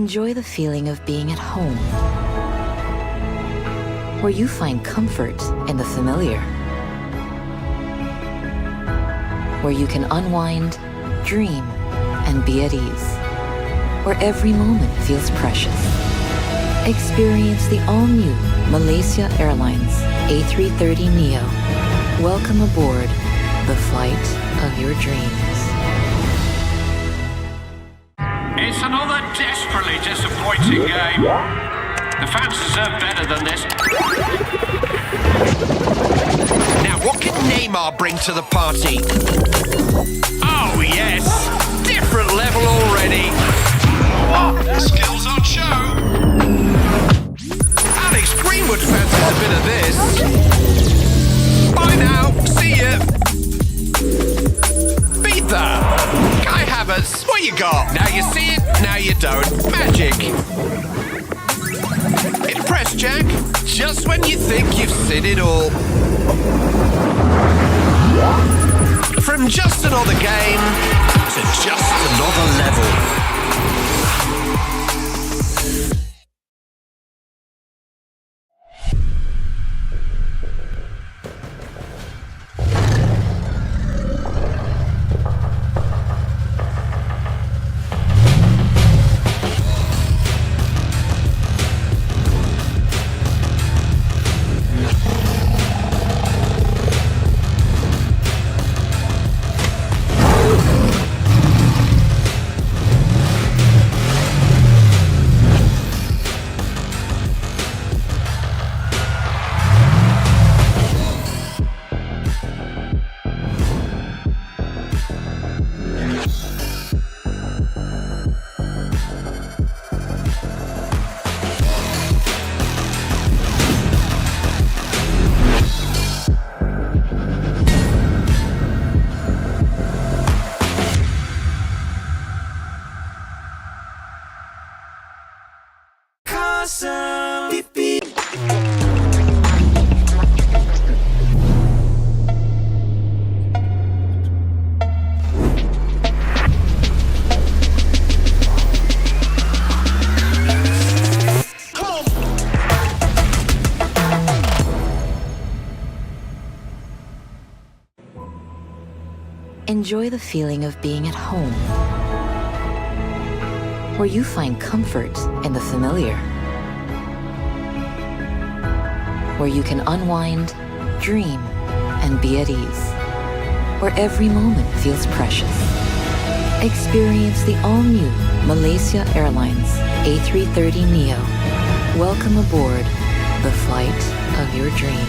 Enjoy the feeling of being at home, where you find comfort in the familiar, where you can unwind, dream, and be at ease, where every moment feels precious. Experience the all-new Malaysia Airlines A330neo. Welcome aboard the flight of your dreams. It's another desperately disappointing game. The fans deserve better than this. Now, what can Neymar bring to the party? Oh, yes. Different level already. Skills on show. Alex Greenwood fancies a bit of this. Bye now. See ya. Beat that. Kai Havertz, what you got? Now you see it, now you don't. Magic. Impress, Jack. Just when you think you've seen it all. From just another game to just another level. Enjoy the feeling of being at home, where you find comfort in the familiar, where you can unwind, dream, and be at ease, where every moment feels precious. Experience the all-new Malaysia Airlines A330neo. Welcome aboard the flight of your dreams.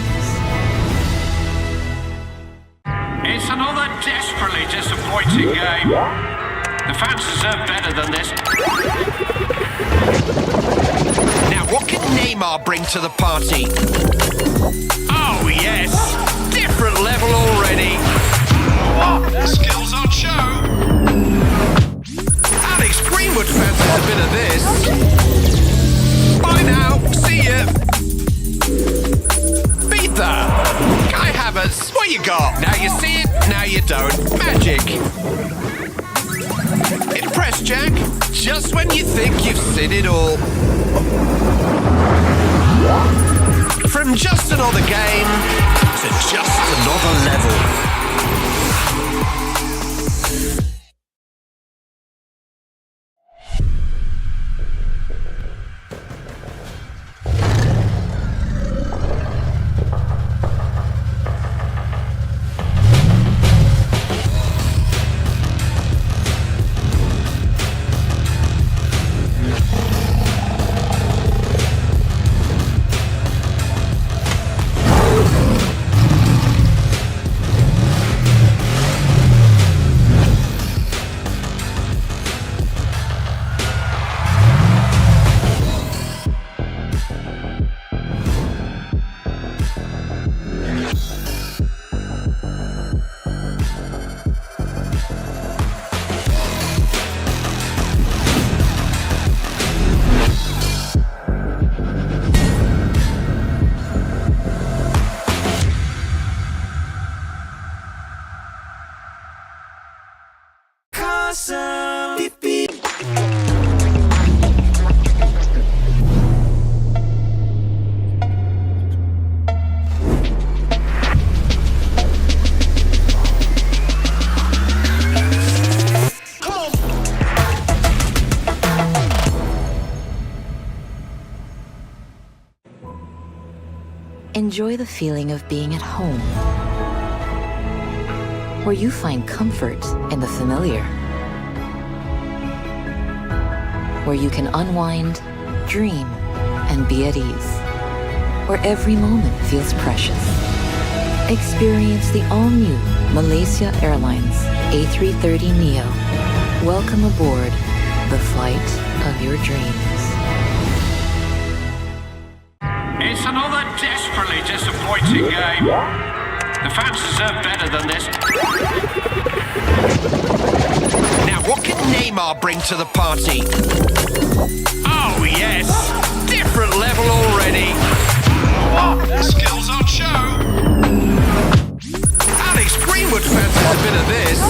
It's another desperately disappointing game. The fans deserve better than this. Now, what can Neymar bring to the party? Oh, yes. Different level already. Skills on show. Alex Greenwood fancies a bit of this. Bye now. See ya. Beat that. Kai Havertz, what you got? Now you see it, now you don't. Magic. Impress, Jack. Just when you think you've seen it all. From just another game to just another level. Enjoy the feeling of being at home, where you find comfort in the familiar, where you can unwind, dream, and be at ease, where every moment feels precious. Experience the all-new Malaysia Airlines A330neo. Welcome aboard the flight of your dreams. It's another desperately disappointing game. The fans deserve better than this. Now, what can Neymar bring to the party? Oh, yes. Different level already. Skills on show. Alex Greenwood fancies a bit of this.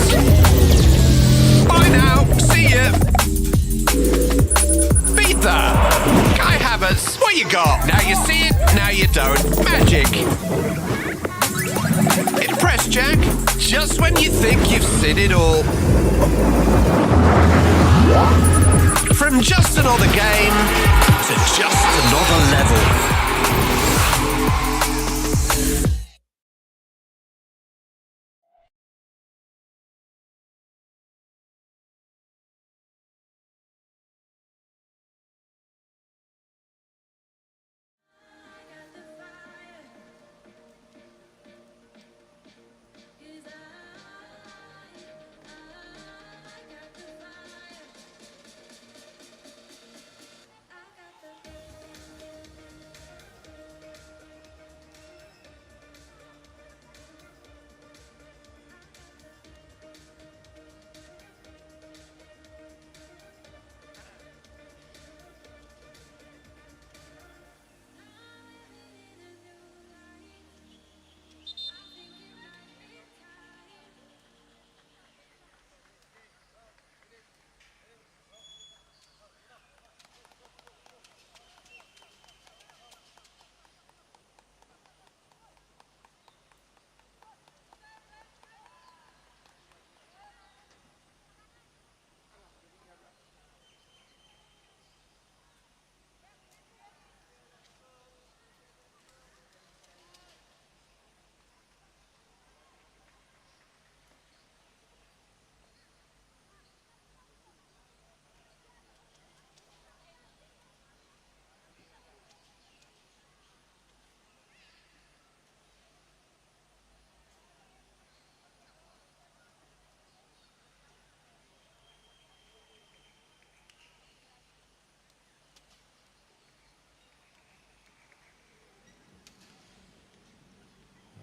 Bye now. See ya. Beat that. Kai Havertz, what you got? Now you see it, now you don't. Magic. Impress, Jack. Just when you think you've seen it all. From just another game to just another level.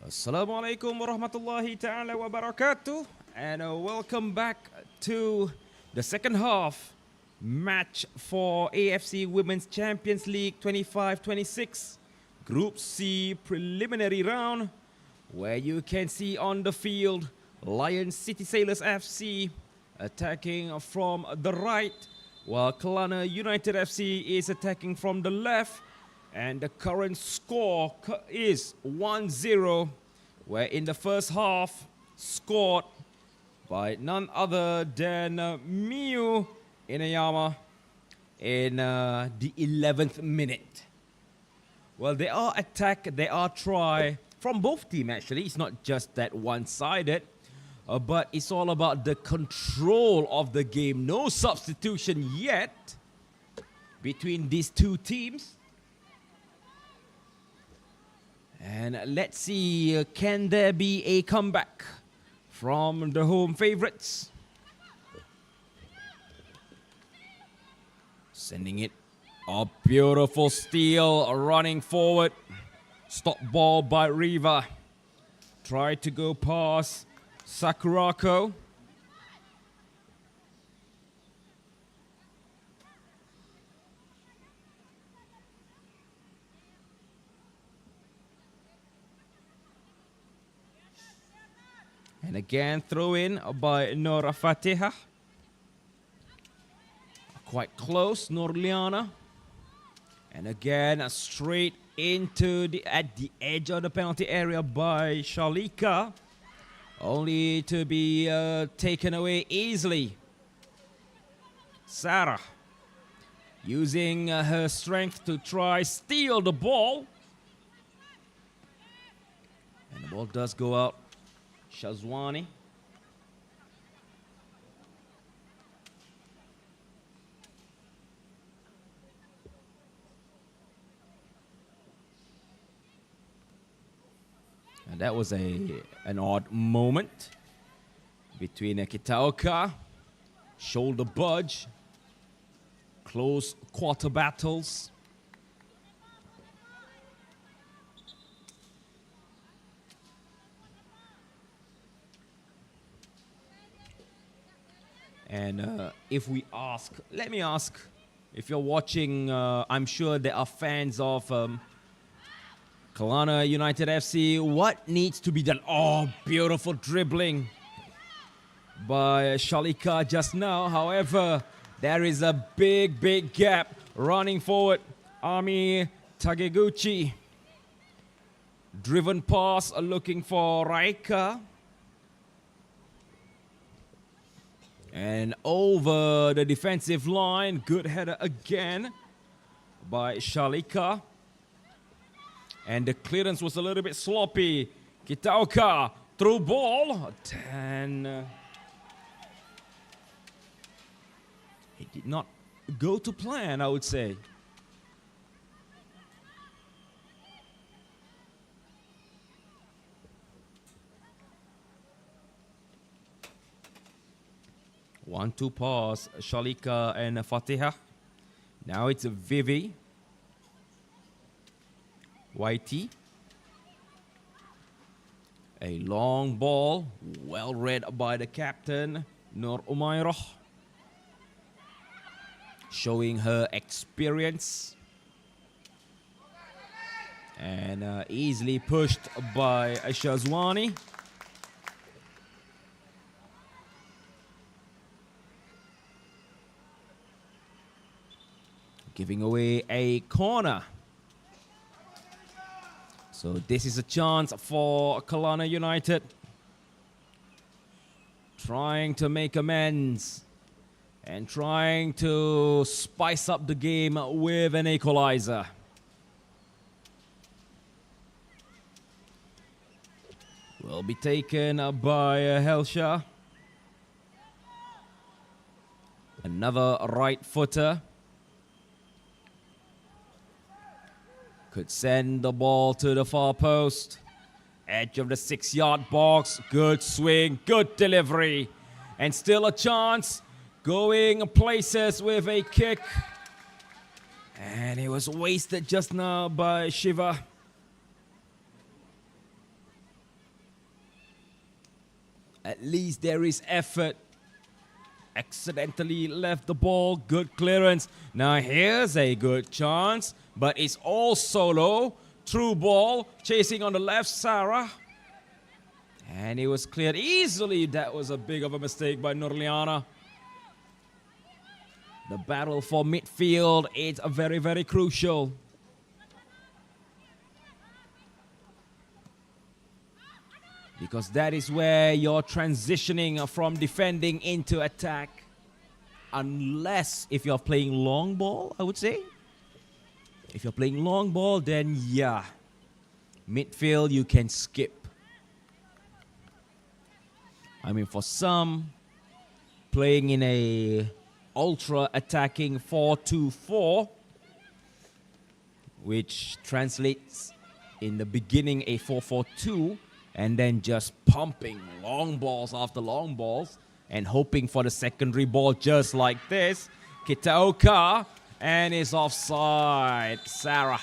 Assalamualaikum warahmatullahi ta'ala wabarakatuh, and welcome back to the second half match for AFC Women's Champions League 25-26 Group C preliminary round, where you can see on the field Lion City Sailors FC attacking from the right, while Kelana United FC is attacking from the left. And the current score is 1-0, where in the first half scored by none other than Miyu Inayama in the 11th minute. Well, there are attack, there are try from both teams actually. It's not just that one-sided, but it's all about the control of the game. No substitution yet between these two teams. And let's see, can there be a comeback from the home favorites? Sending it. A beautiful steal, running forward. Stop ball by Riva. Try to go past Sakurako. And again, throw in by Nora Fatiha. Quite close, Norliana. And again, straight into at the edge of the penalty area by Shalika. Only to be taken away easily. Sarah using her strength to try steal the ball. Ball does go out. Shazwani. And that was an odd moment between Kitaoka, shoulder budge, close quarter battles. And if we ask, let me ask, if you're watching, I'm sure there are fans of Kelana United FC, what needs to be done? Oh, beautiful dribbling by Shalika just now. However, there is a big gap running forward. Ami Tageguchi. Driven pass looking for Raika. And over the defensive line, good header again by Shalika. And the clearance was a little bit sloppy. Kitaoka, through ball. And it did not go to plan, I would say. One-two pass, Shalika and Fatiha. Now it's Vivi. YT. A long ball, well read by the captain, Nur Umairah. Showing her experience. And easily pushed by Shazwani. Giving away a corner. So this is a chance for Kelana United. Trying to make amends. And trying to spice up the game with an equalizer. Will be taken by Helsha. Another right footer. Could send the ball to the far post. Edge of the 6-yard box. Good swing, good delivery. And still a chance. Going places with a kick. And it was wasted just now by Shiva. At least there is effort. Accidentally left the ball. Good clearance. Now here's a good chance. But it's all solo. Through ball. Chasing on the left, Sarah. And it was cleared easily. That was a big of a mistake by Nurliana. The battle for midfield is very, very crucial. Because that is where you're transitioning from defending into attack. Unless if you're playing long ball, I would say. If you're playing long ball, then yeah. Midfield, you can skip. I mean, for some, playing in a ultra attacking 4-2-4, which translates in the beginning a 4-4-2, and then just pumping long balls after long balls and hoping for the secondary ball just like this. Kitaoka, and is offside. Sarah.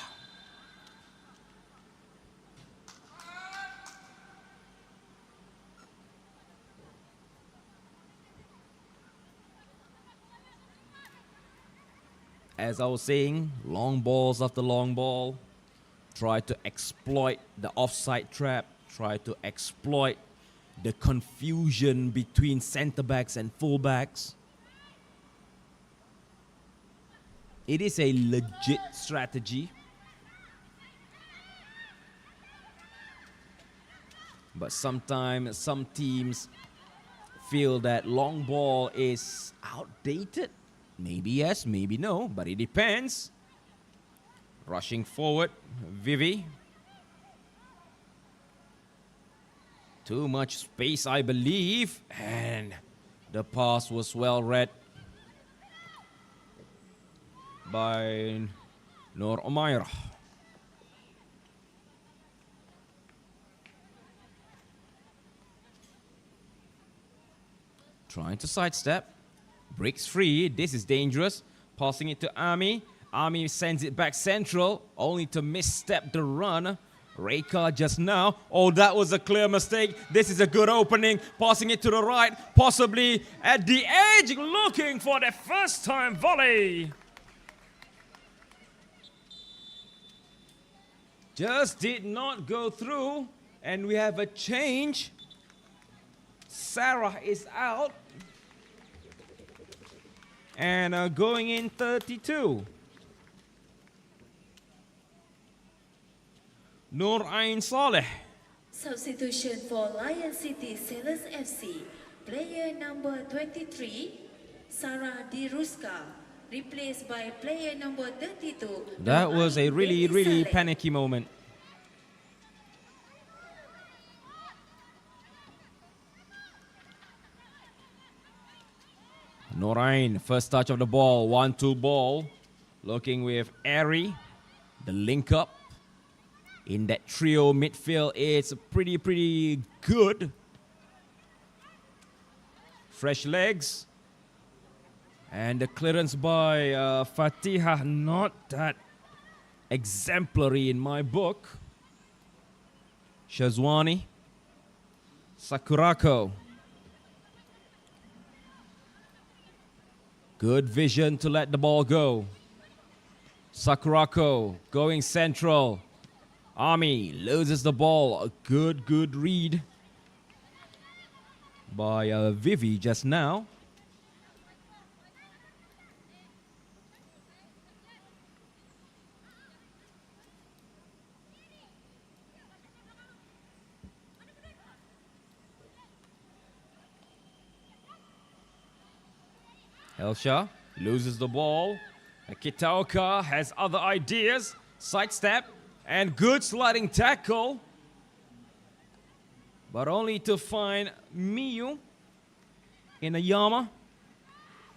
As I was saying, long balls after long ball. Try to exploit the offside trap. Try to exploit the confusion between centre-backs and full-backs. It is a legit strategy. But sometimes some teams feel that long ball is outdated. Maybe yes, maybe no, but it depends. Rushing forward, Vivi. Too much space, I believe. And the pass was well read by Nur Umairah. Trying to sidestep. Breaks free. This is dangerous. Passing it to Ami. Ami sends it back central, only to misstep the run. Reka just now. Oh, that was a clear mistake. This is a good opening. Passing it to the right, possibly at the edge, looking for the first time volley. Just did not go through, and we have a change. Sarah is out. And going in 32. Nur Ain Saleh. Substitution for Lion City Sailors FC. Player number 23, Sarah Diruska, replaced by player number 32. That was a really panicky moment. Norain, first touch of the ball, 1-2 ball. Looking with Ari, the link up. In that trio midfield, it's pretty good. Fresh legs. And the clearance by Fatiha, not that exemplary in my book. Shazwani. Sakurako. Good vision to let the ball go. Sakurako going central. Ami loses the ball. A good read by Vivi just now. Elsha loses the ball. Kitaoka has other ideas. Sidestep and good sliding tackle. But only to find Miyu in a Yama.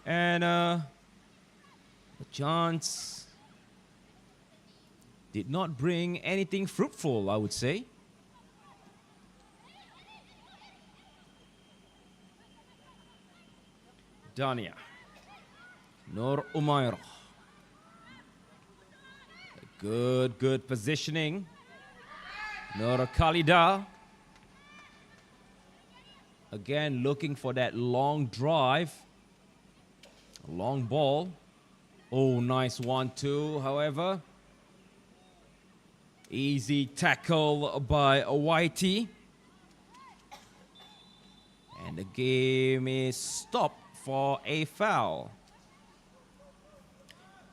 And the chance did not bring anything fruitful, I would say. Dania. Nur Umairah. Good positioning. Nur Khalida. Again, looking for that long drive. A long ball. Oh, nice 1-2, however. Easy tackle by Whitey. And the game is stopped for a foul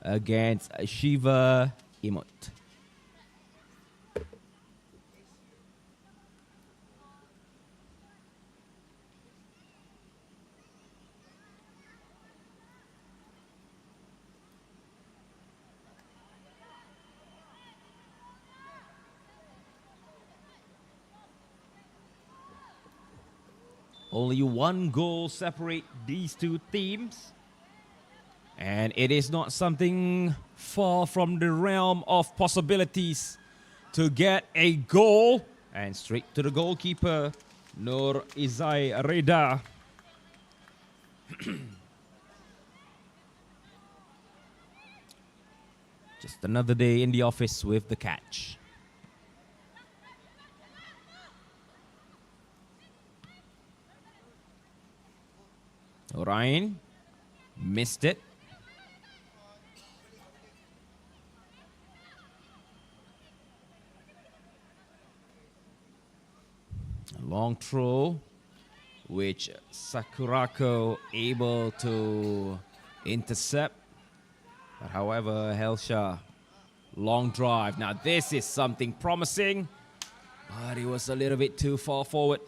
against Shiva Imut. Only one goal separate these two teams. And it is not something far from the realm of possibilities to get a goal. And straight to the goalkeeper, Nur Izai Reda. Just another day in the office with the catch. Ryan missed it. A long throw, which Sakurako able to intercept. But however, Helsha, long drive. Now this is something promising, but it was a little bit too far forward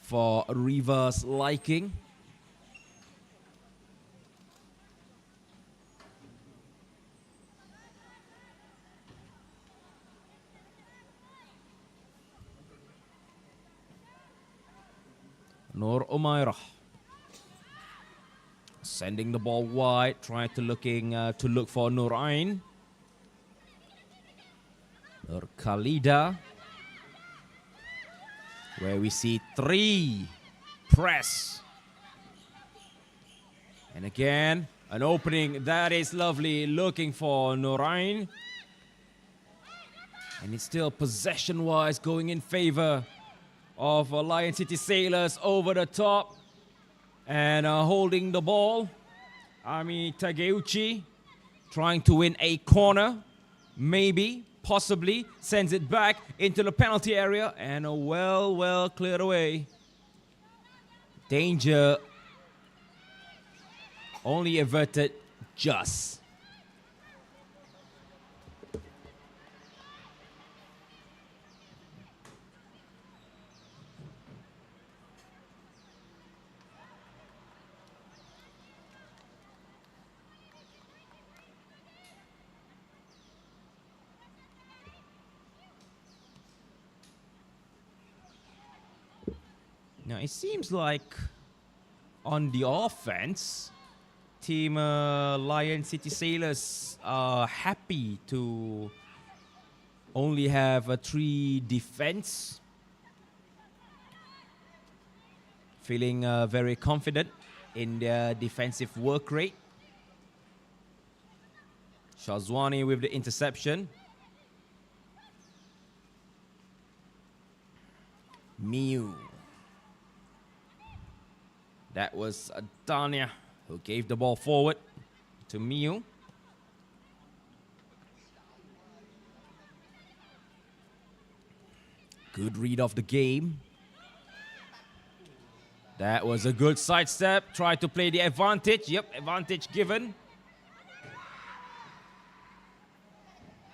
for Riva's liking. Nur Umairah. Sending the ball wide, trying to look for Nur Ain. Nur Khalida, where we see 3 press. And again, an opening that is lovely, looking for Nur Ain. And it's still possession-wise going in favor of Lion City Sailors over the top. And holding the ball, Ami Takeuchi trying to win a corner, maybe, possibly, sends it back into the penalty area, and well cleared away. Danger only averted just. Now it seems like on the offense, Team Lion City Sailors are happy to only have a 3 defense. Feeling very confident in their defensive work rate. Shazwani with the interception. Miu. That was Dania who gave the ball forward to Miu. Good read of the game. That was a good sidestep. Tried to play the advantage. Yep, advantage given.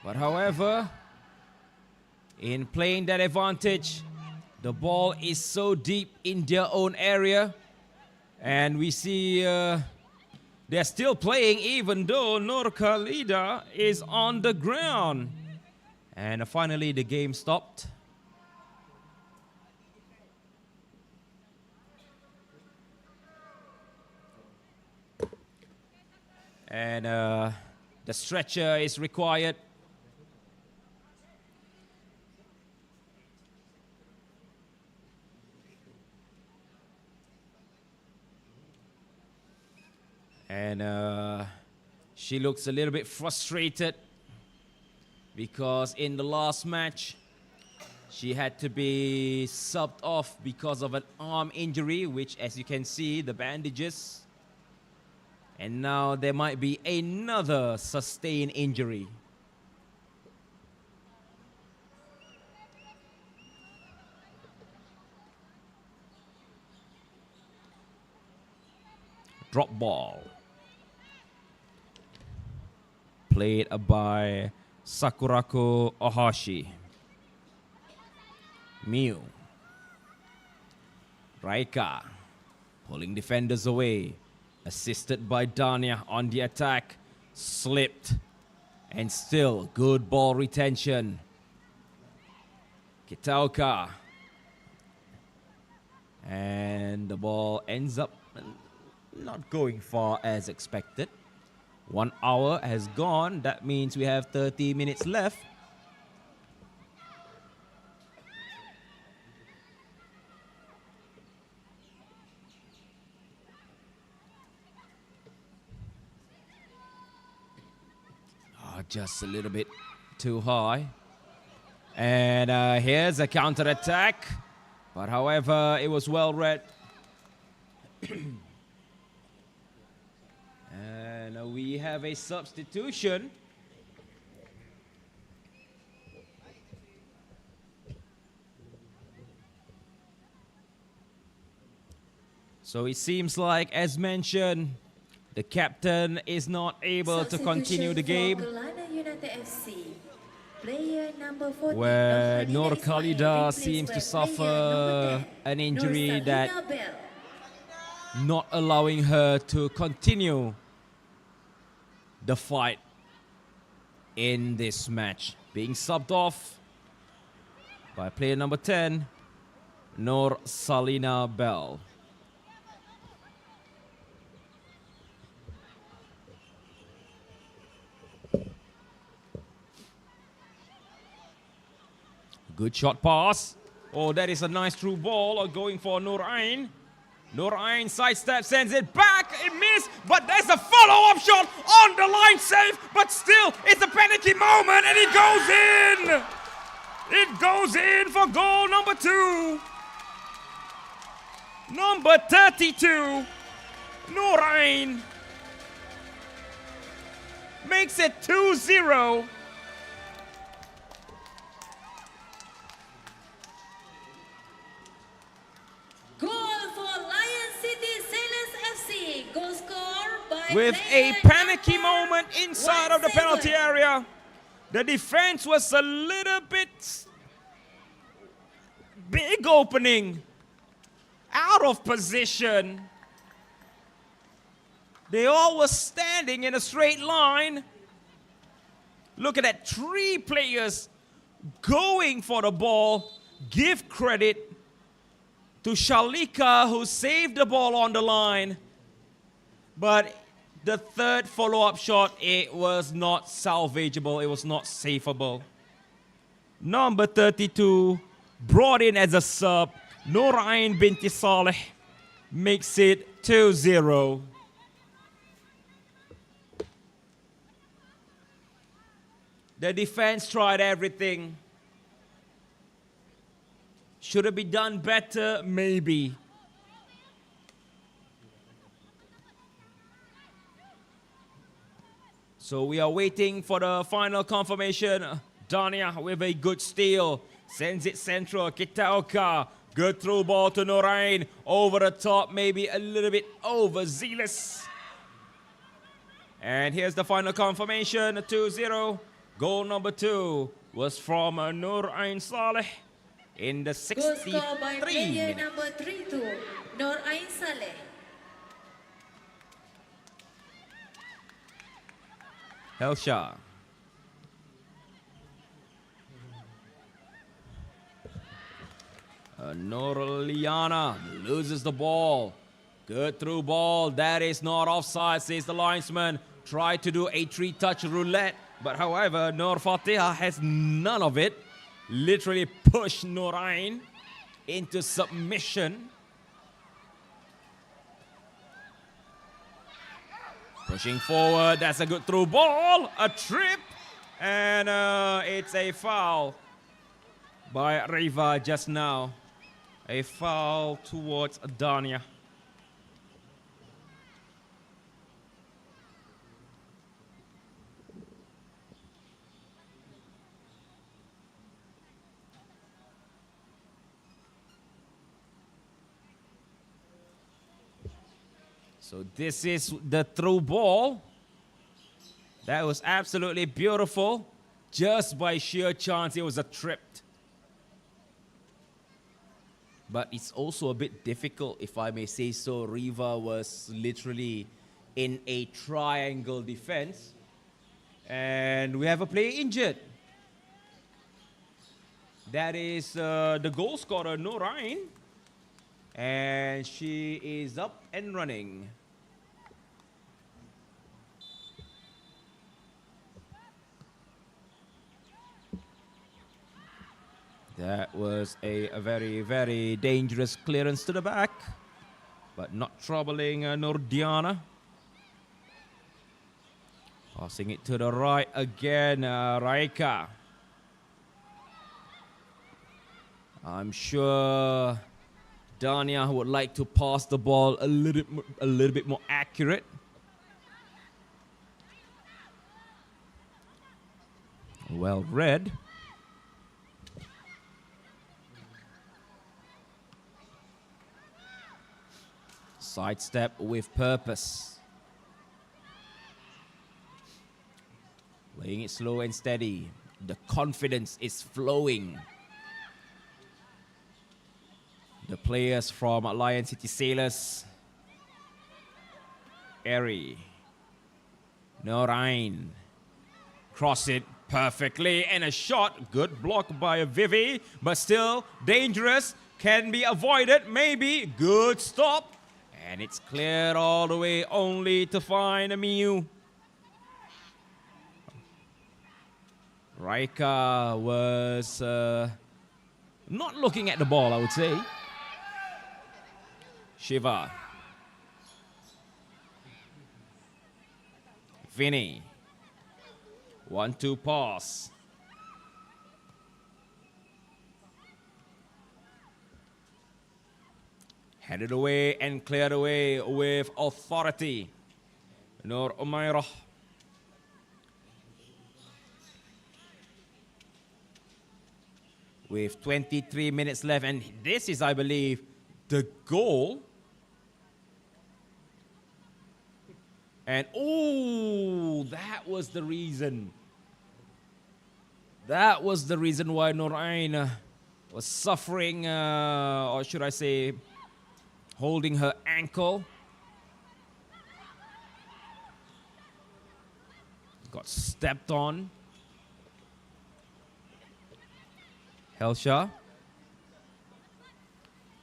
But however, in playing that advantage, the ball is so deep in their own area. And we see they're still playing even though Nur Khalida is on the ground. And finally the game stopped. And the stretcher is required. And she looks a little bit frustrated because in the last match she had to be subbed off because of an arm injury, which, as you can see, the bandages. And now there might be another sustained injury. Drop ball. Played by Sakurako Ohashi. Miu. Raika. Pulling defenders away. Assisted by Dania on the attack. Slipped. And still good ball retention. Kitaoka. And the ball ends up not going far as expected. 1 hour has gone. That means we have 30 minutes left. Just a little bit too high. And here's a counter attack. But however, it was well read. And we have a substitution. So it seems like, as mentioned, the captain is not able to continue the game. Where Nur Khalida seems to suffer an injury that not allowing her to continue the fight in this match. Being subbed off by player number 10, Nur Salina Bell. Good shot pass. Oh, that is a nice through ball going for Nur Ain. Nur Ain sidestep, sends it back. It missed, but there's a follow-up shot on the line, safe. But still, it's a panicky moment, and it goes in. It goes in for goal number 2. Number 32, Nur Ain makes it 2-0. Goal for Lion City Sailors FC. Goal score by With a player panicky number moment inside of the 17. penalty area. The defense was a little bit big opening. Out of position. They all were standing in a straight line. Look at that, 3 players going for the ball. Give credit to Shalika, who saved the ball on the line. But the third follow-up shot, it was not salvageable. It was not safeable. Number 32, brought in as a sub, Nur Ain binti Saleh, makes it 2-0. The defense tried everything. Should it be done better? Maybe. So we are waiting for the final confirmation. Dania with a good steal. Sends it central. Kitaoka. Good through ball to Nur Ain. Over the top, maybe a little bit overzealous. And here's the final confirmation, 2-0. Goal number 2 was from Nur Ain Saleh in the Goal score by 63 player minutes. number 32, Nur Ain Saleh. Helsha. Norliana loses the ball. Good through ball. That is not offside, says the linesman. Tried to do a 3-touch roulette, but however, Nur Fatiha has none of it. Literally pushed Nur Ain into submission. Pushing forward, that's a good through ball. A trip, and it's a foul by Riva just now. A foul towards Dania. So this is the through ball. That was absolutely beautiful. Just by sheer chance, it was a trip. But it's also a bit difficult, if I may say so. Riva was literally in a triangle defense. And we have a player injured. That is the goal scorer, Nur Ain. And she is up and running. That was a very, very dangerous clearance to the back, but not troubling Nordiana. Passing it to the right again, Raika. I'm sure Dania would like to pass the ball a little bit more accurate. Well read. Sidestep with purpose. Playing it slow and steady. The confidence is flowing. The players from Lion City Sailors. Eri. Nur Ain. Cross it perfectly and a shot. Good block by Vivi, but still dangerous. Can be avoided, maybe. Good stop. And it's cleared all the way only to find a Miu. Raika was Not looking at the ball, I would say. Shiva. Vinny. 1-2 pass. Headed away and cleared away with authority. Nur Umairah. With 23 minutes left, and this is, I believe, the goal. And oh, that was the reason. That was the reason why Nur Ain was suffering, or should I say, holding her ankle. Got stepped on. Helsha.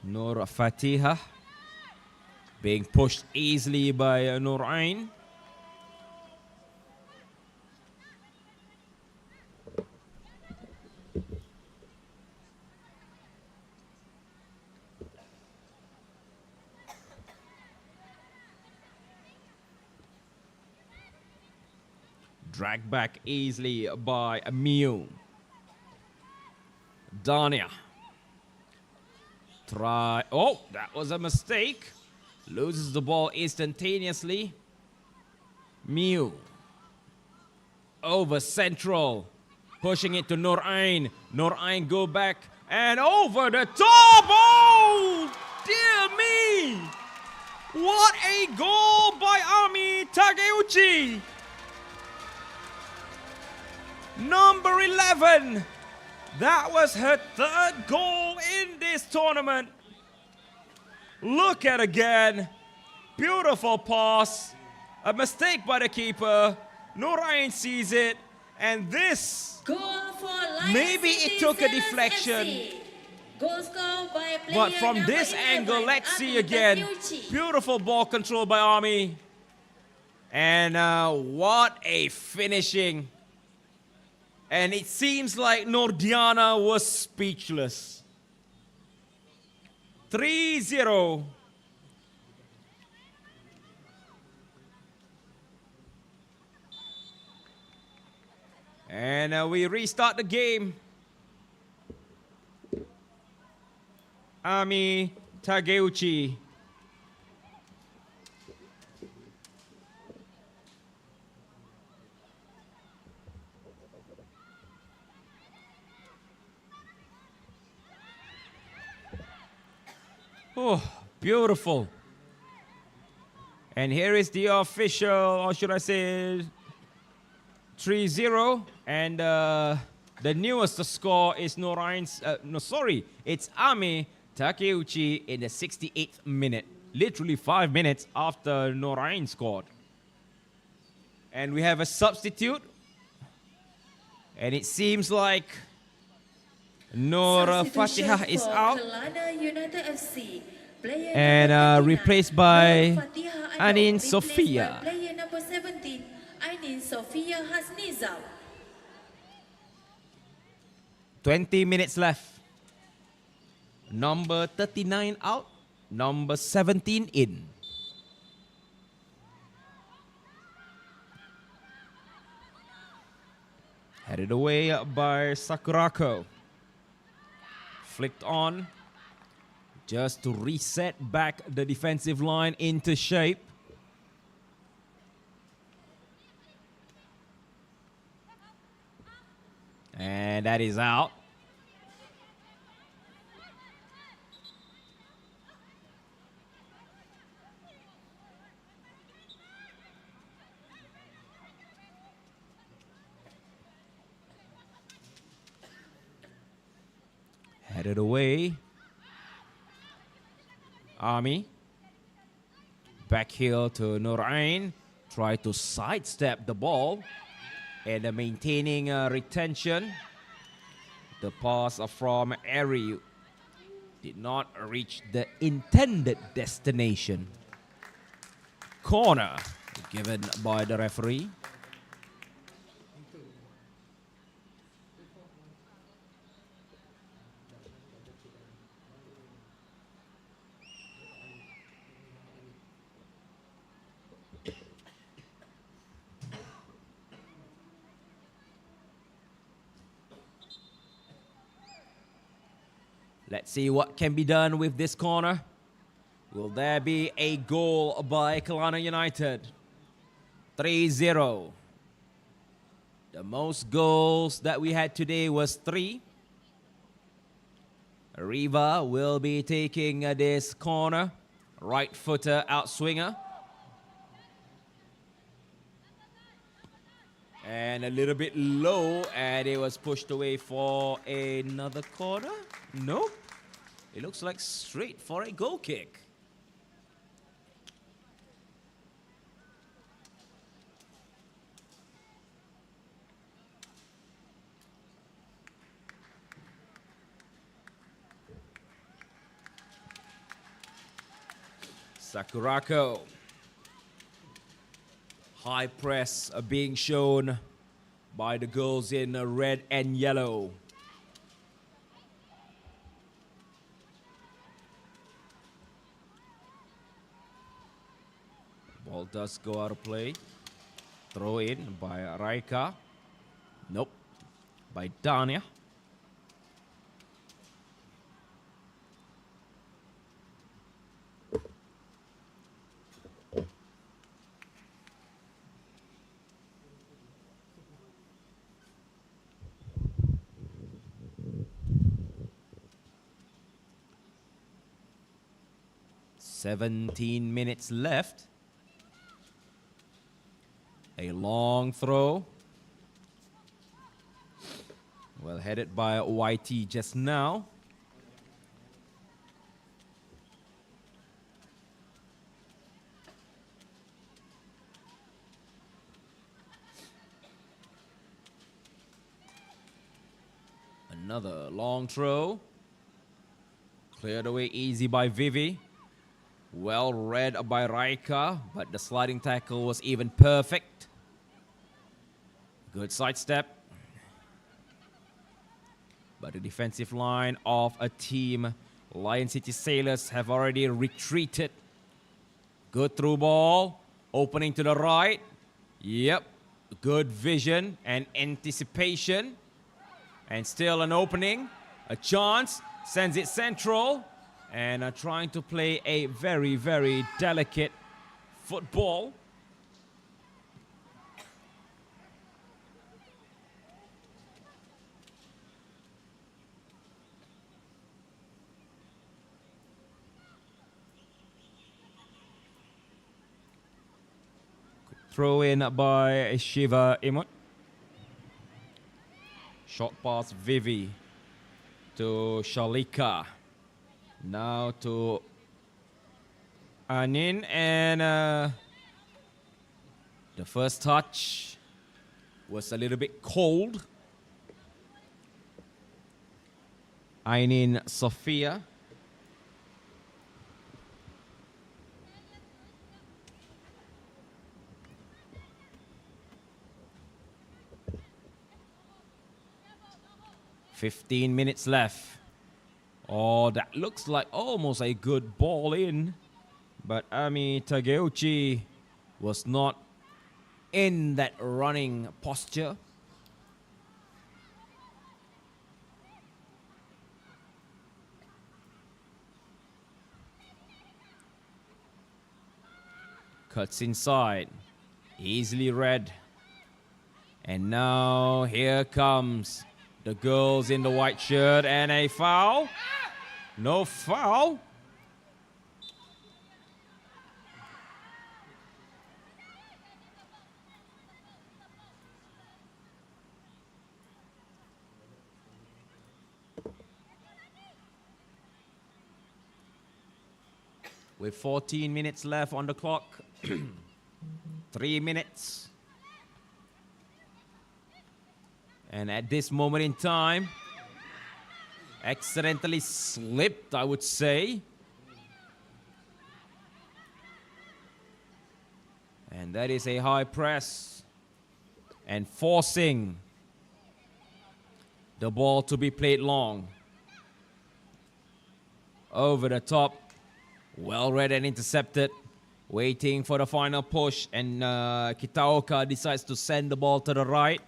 Nur Fatiha. Being pushed easily by Nur Ain. Dragged back easily by Miu. Dania. Try. Oh, that was a mistake. Loses the ball instantaneously. Miu. Over central. Pushing it to Nur Ain. Nur Ain go back and over the top. Oh, dear me. What a goal by Ami Takeuchi. Number 11. That was her third goal in this tournament. Look at again. Beautiful pass. A mistake by the keeper. Nur Ain sees it. And this, maybe it took a deflection. But from this angle, let's see again. Beautiful ball control by Ami. And what a finishing. And it seems like Nordiana was speechless. 3-0. And we restart the game. Ami Takeuchi. Oh, beautiful. And here is the official, or should I say, 3-0. And the newest score is it's Ami Takeuchi in the 68th minute. Literally 5 minutes after Nur Ain scored. And we have a substitute. And it seems like Nur Fatiha is out. And replaced by Anin Sofia. Player number 17, Anin Sofia Hasnizab. 20 minutes left. Number 39 out. Number 17 in. Headed away by Sakurako. Flicked on. Just to reset back the defensive line into shape. And that is out. Headed away. Ami. Back heel to Nur Ain. Try to sidestep the ball. And maintaining retention. The pass from Eri did not reach the intended destination. Corner given by the referee. Let's see what can be done with this corner. Will there be a goal by Kelana United? 3-0. The most goals that we had today was 3. Riva will be taking this corner. Right footer outswinger. And a little bit low, and it was pushed away for another corner. Nope. It looks like straight for a goal kick. Sakurako. High press being shown by the girls in red and yellow. Ball does go out of play. Throw in by Raika. Nope. By Dania. "17 minutes left. A long throw. Well headed by YT just now. Another long throw. Cleared away easy by Vivi. Well read by Raika, but the sliding tackle was even perfect. Good sidestep. But the defensive line of a team, Lion City Sailors, have already retreated. Good through ball. Opening to the right. Yep. Good vision and anticipation. And still an opening. A chance. Sends it central. And are trying to play a very, very delicate football. Throw in by Shiva Imut. Short pass Vivi to Shalika. Now to Anin, and the first touch was a little bit cold. Ainin Sofia. "15 minutes left. Oh, that looks like almost a good ball in. But Ami Takeuchi was not in that running posture. Cuts inside. Easily read. And now here comes the girls in the white shirt, and a foul. No foul. With 14 minutes left on the clock. 3 minutes. And at this moment in time, accidentally slipped, I would say. And that is a high press. And forcing the ball to be played long. Over the top. Well read and intercepted. Waiting for the final push. And Kitaoka decides to send the ball to the right.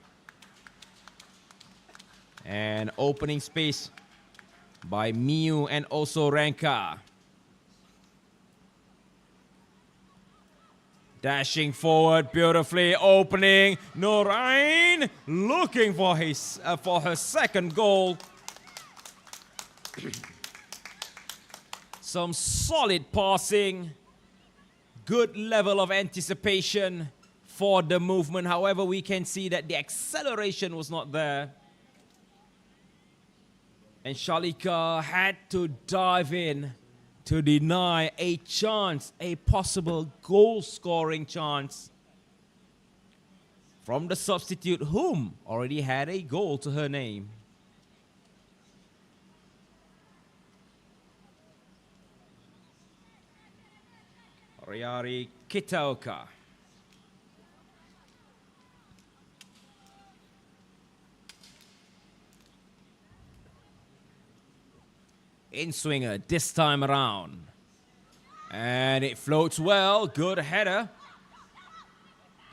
And opening space by Miu and also Ranka. Dashing forward beautifully, opening. Norain looking for her second goal. Some solid passing. Good level of anticipation for the movement. However, we can see that the acceleration was not there. And Shalika had to dive in to deny a chance, a possible goal-scoring chance from the substitute, whom already had a goal to her name. Riari Kitaoka. In swinger this time around. And it floats well. Good header.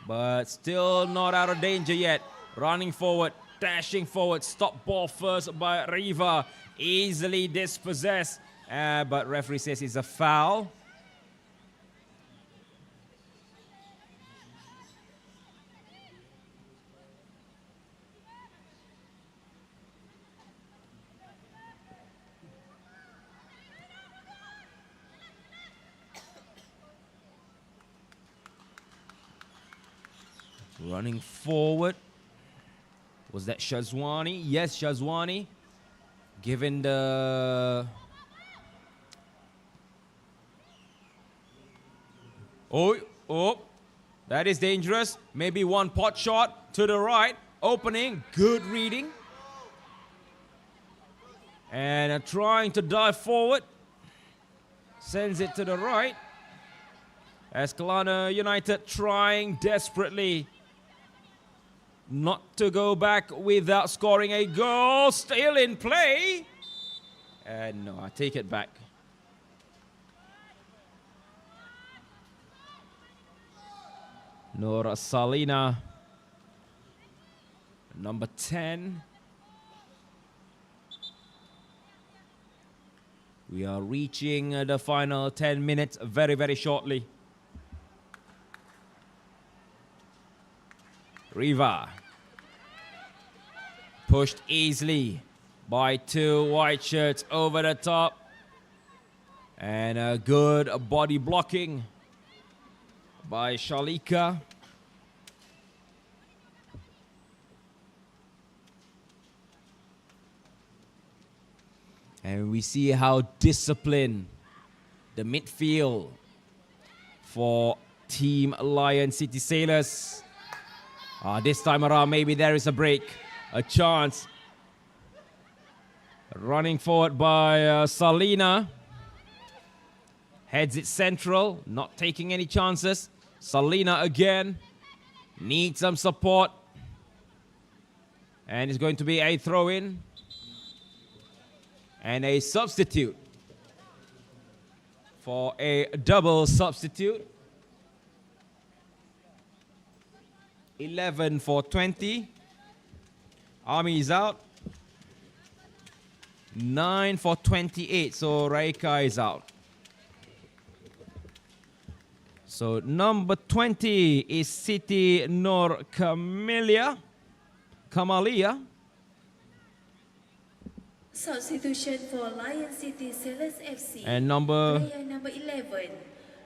But still not out of danger yet. Running forward, dashing forward. Stop ball first by Riva. Easily dispossessed. But referee says it's a foul. Running forward. Was that Shazwani? Yes, Shazwani. Given the... Oh, that is dangerous. Maybe one pot shot to the right. Opening, good reading. And trying to dive forward. Sends it to the right. As Kelana United trying desperately not to go back without scoring a goal. Still in play. And no, I take it back. Nora Salina, number 10. We are reaching the final 10 minutes very, very shortly. Riva. Pushed easily by two white shirts over the top. And a good body blocking by Shalika. And we see how disciplined the midfield for Team Lion City Sailors. This time around, maybe there is a break, a chance. Running forward by Salina. Heads it central, not taking any chances. Salina again. Needs some support. And it's going to be a throw-in. And a substitute. For a double substitute. 11 for 20. Army is out. 9 for 28. So Raika is out. So number 20 is Siti Nur Kamalia. Substitution for Lion City Sailors FC. And player number 11.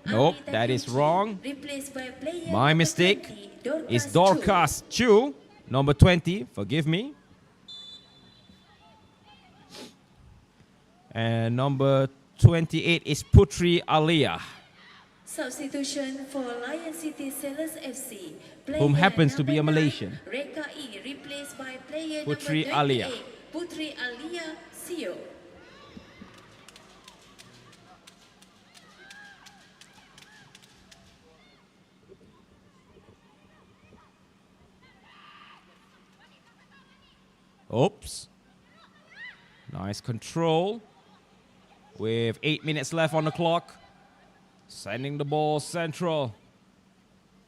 Nope, that is wrong. Replaced by player My mistake. 20, It's Dorcas Chu, number 20. Forgive me. And number 28 is Putri Alia. Substitution for Lion City Sailors FC. Whom happens to be a Malaysian. Reka E replaced by player Putri number 28, Alia. Putri Alia Sio. Oops. Nice control. With 8 minutes left on the clock. Sending the ball central.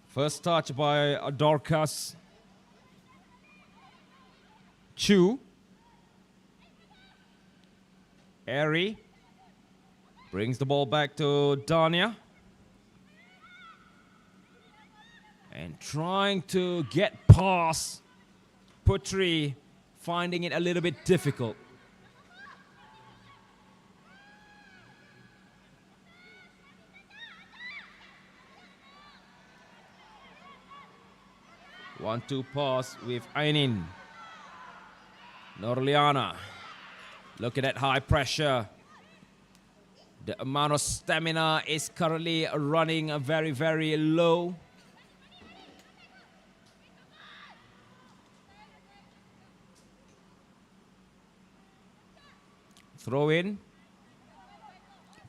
First touch by Dorcas Chu. Harry brings the ball back to Dania. And trying to get past Putri, finding it a little bit difficult. One-two pass with Ainin. Norliana. Look at that high pressure. The amount of stamina is currently running very, very low. Throw in.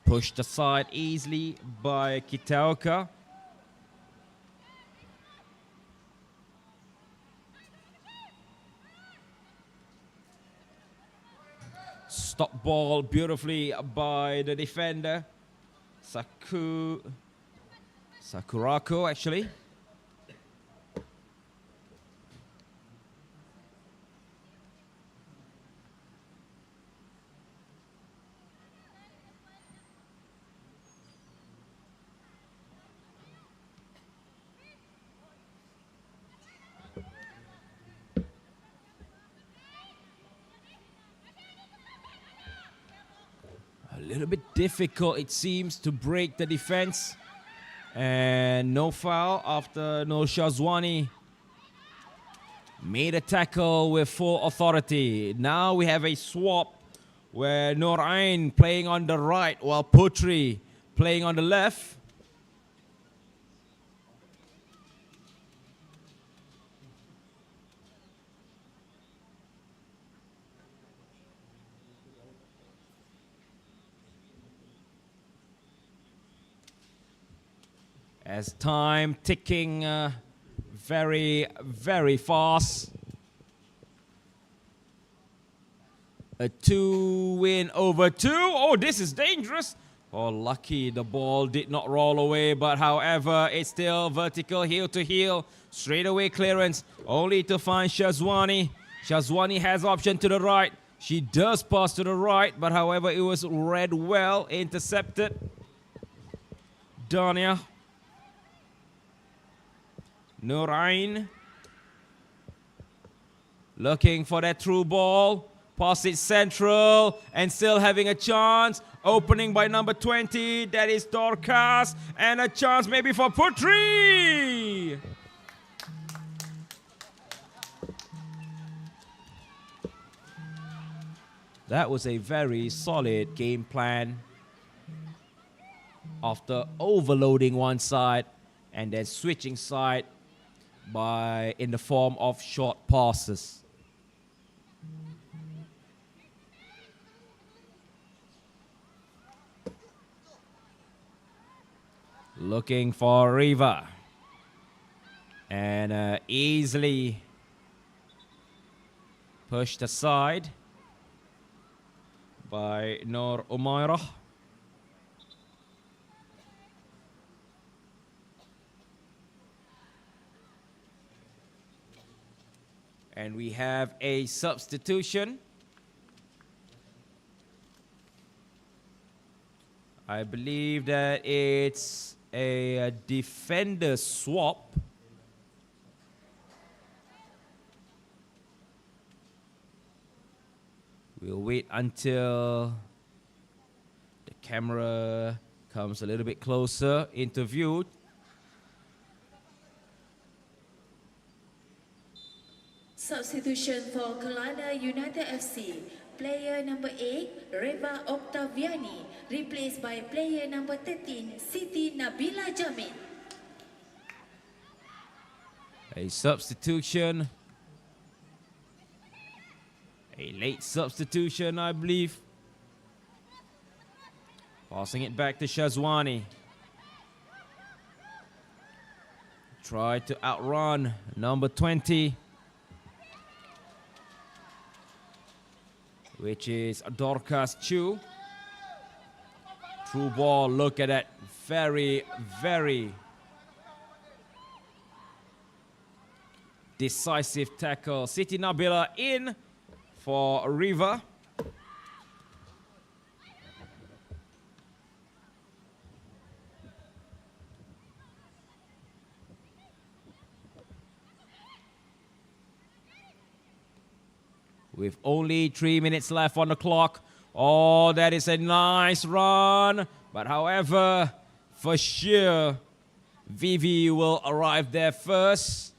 Pushed aside easily by Kitaoka. Stop ball beautifully by the defender. Sakurako actually. A little bit difficult, it seems, to break the defense. And no foul after Nur Shazwani made a tackle with full authority. Now we have a swap where Nur Ain playing on the right while Putri playing on the left. As time ticking very, very fast. A 2-win over 2. Oh, this is dangerous. Oh, lucky the ball did not roll away, but however, it's still vertical, heel to heel. Straight away clearance, only to find Shazwani. Shazwani has option to the right. She does pass to the right, but however, it was read well, intercepted. Dania. Nurain looking for that through ball. Pass it central and still having a chance. Opening by number 20. That is Dorcas. And a chance maybe for Putri. That was a very solid game plan. After overloading one side and then switching side in the form of short passes. Looking for Riva. And easily pushed aside by Nur Umairah. And we have a substitution. I believe that it's a defender swap. We'll wait until the camera comes a little bit closer into view. Substitution for Kelana United FC. Player number 8, Reva Octaviani, replaced by player number 13, Siti Nabila Jamil. A substitution. A late substitution, I believe. Passing it back to Shazwani. Try to outrun number 20. Which is Dorcas Chu. Through ball, look at that. Very, very decisive tackle. Siti Nabila in for Riva. with only 3 minutes left on the clock. Oh, that is a nice run. But however, for sure, Vivi will arrive there first.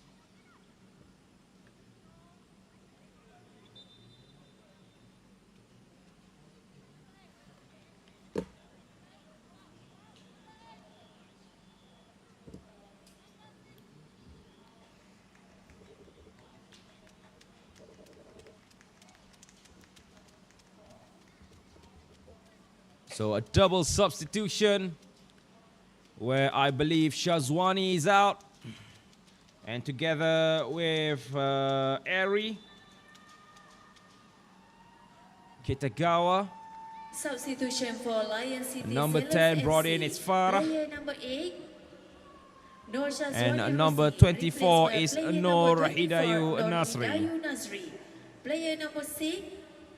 So a double substitution where I believe Shazwani is out. And together with Eri, Kitagawa. Substitution for Lion City. Number 10 brought in, it's Farah. Player number 8. Nur And number 24 is Noor Hidayu Nasri. Player number 6,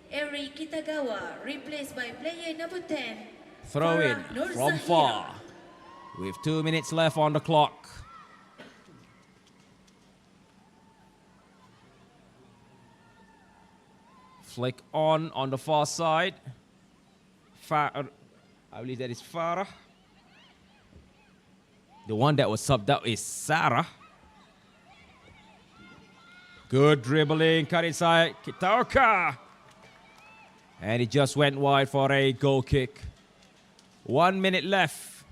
Eri Kitagawa, replaced by player number 10. Throw in from far with 2 minutes left on the clock. Flick on the far side. I believe that is Farah. The one that was subbed out is Sarah. Good dribbling, cut inside, Kitaoka. And it just went wide for a goal kick. 1 minute left.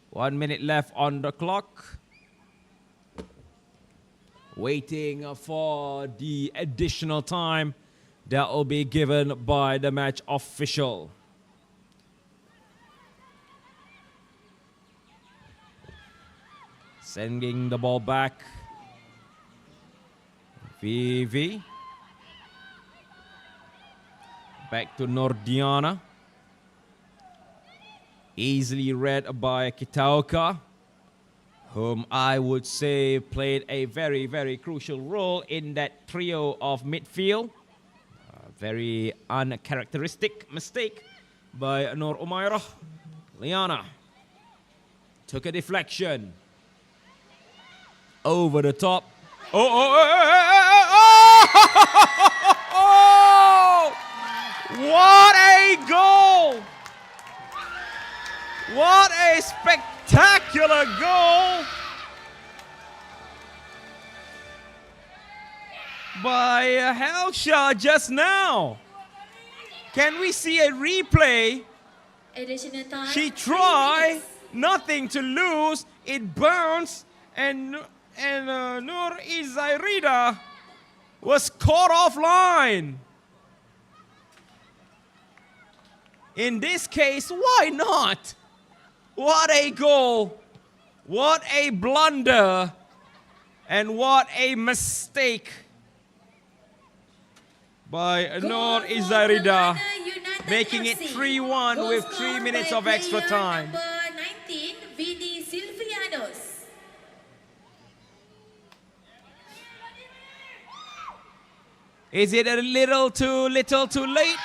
One minute left on the clock. Waiting for the additional time that will be given by the match official. Sending the ball back. Vivi. Back to Nordiana. Easily read by Kitaoka, whom I would say played a very, very crucial role in that trio of midfield. Very uncharacteristic mistake by Nur Umairah. Liana took a deflection. Over the top. What a goal! What a spectacular goal by Helsha just now. Can we see a replay? Additional time. She tried, nothing to lose. It bounced, and Nur Izairida was caught offline. In this case, why not? What a goal. What a blunder. And what a mistake by Nur Izairida, making it 3-1 with 3 minutes of extra time. Number 19, Vini Silvianos. Is it a little too late?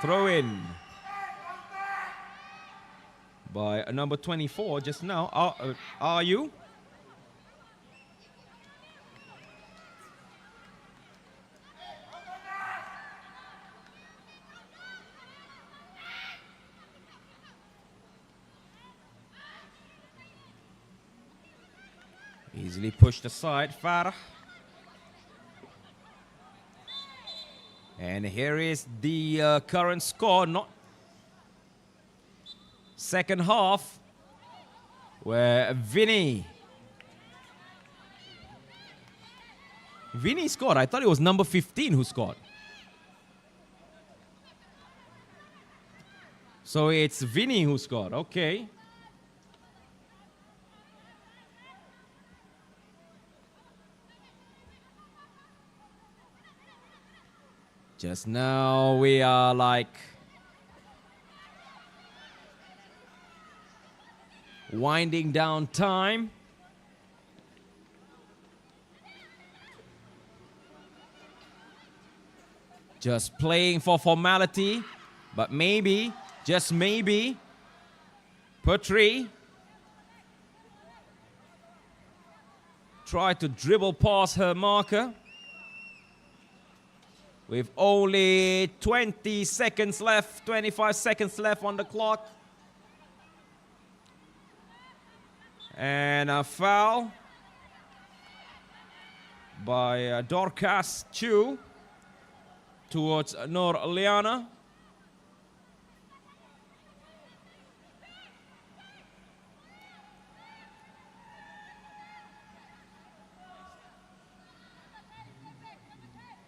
Throw in by number 24 just now. Are you? Easily pushed aside, Farah. And here is the current score, not second half, where Vinny scored. I thought it was number 15 who scored. So it's Vinny who scored, okay. Just now we are like winding down time. just playing for formality, but maybe, just maybe, Putri try to dribble past her marker with only 20 seconds left, 25 seconds left on the clock. And a foul by Dorcas Chu towards Nur Liana.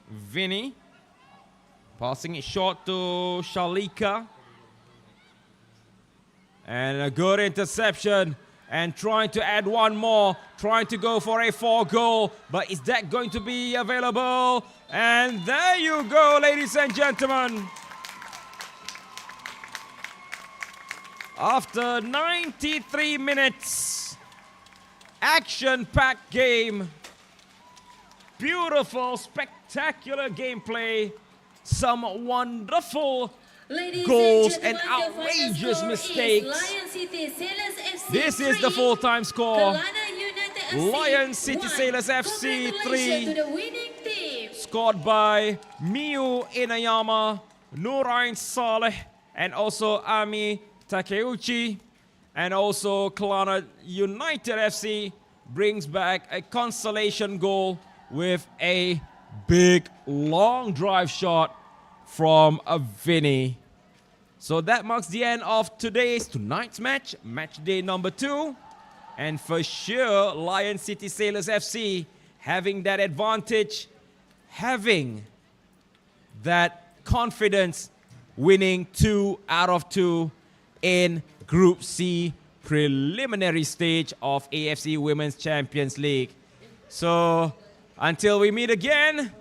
Vinny passing it short to Shalika. And a good interception. And trying to add one more, trying to go for a 4-goal, but is that going to be available? And there you go, ladies and gentlemen. After 93 minutes, action-packed game, beautiful, spectacular gameplay, some wonderful goals and outrageous mistakes. This is the full-time score. Lion City Sailors FC 3, scored by Miu Inayama, Nurain Saleh, and also Ami Takeuchi. And also Kelana United FC brings back a consolation goal with a big long drive shot from a Vinny. So that marks the end of tonight's match, match day number 2. And for sure, Lion City Sailors FC having that advantage, having that confidence, winning 2 out of 2 in Group C preliminary stage of AFC Women's Champions League. So until we meet again,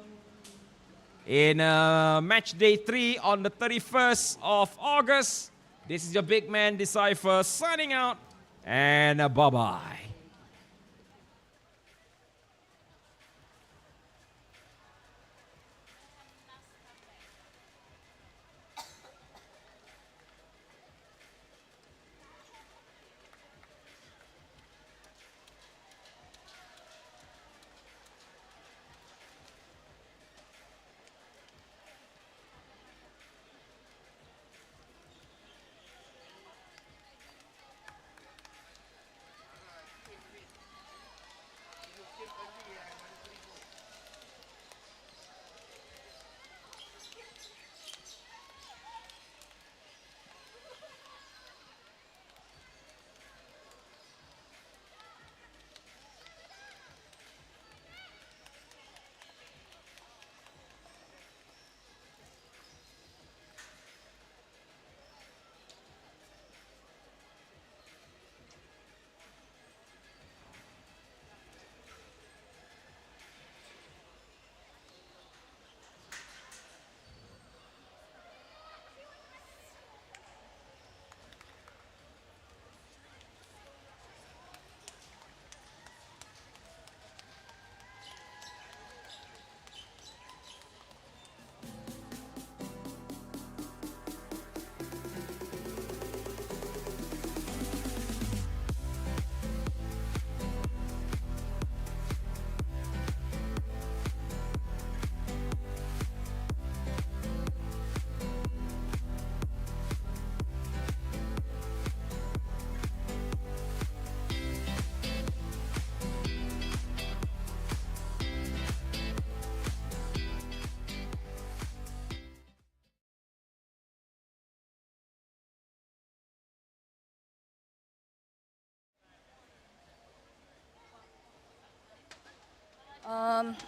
in match day 3 on the 31st of August, this is your big man Decipher signing out, and bye-bye.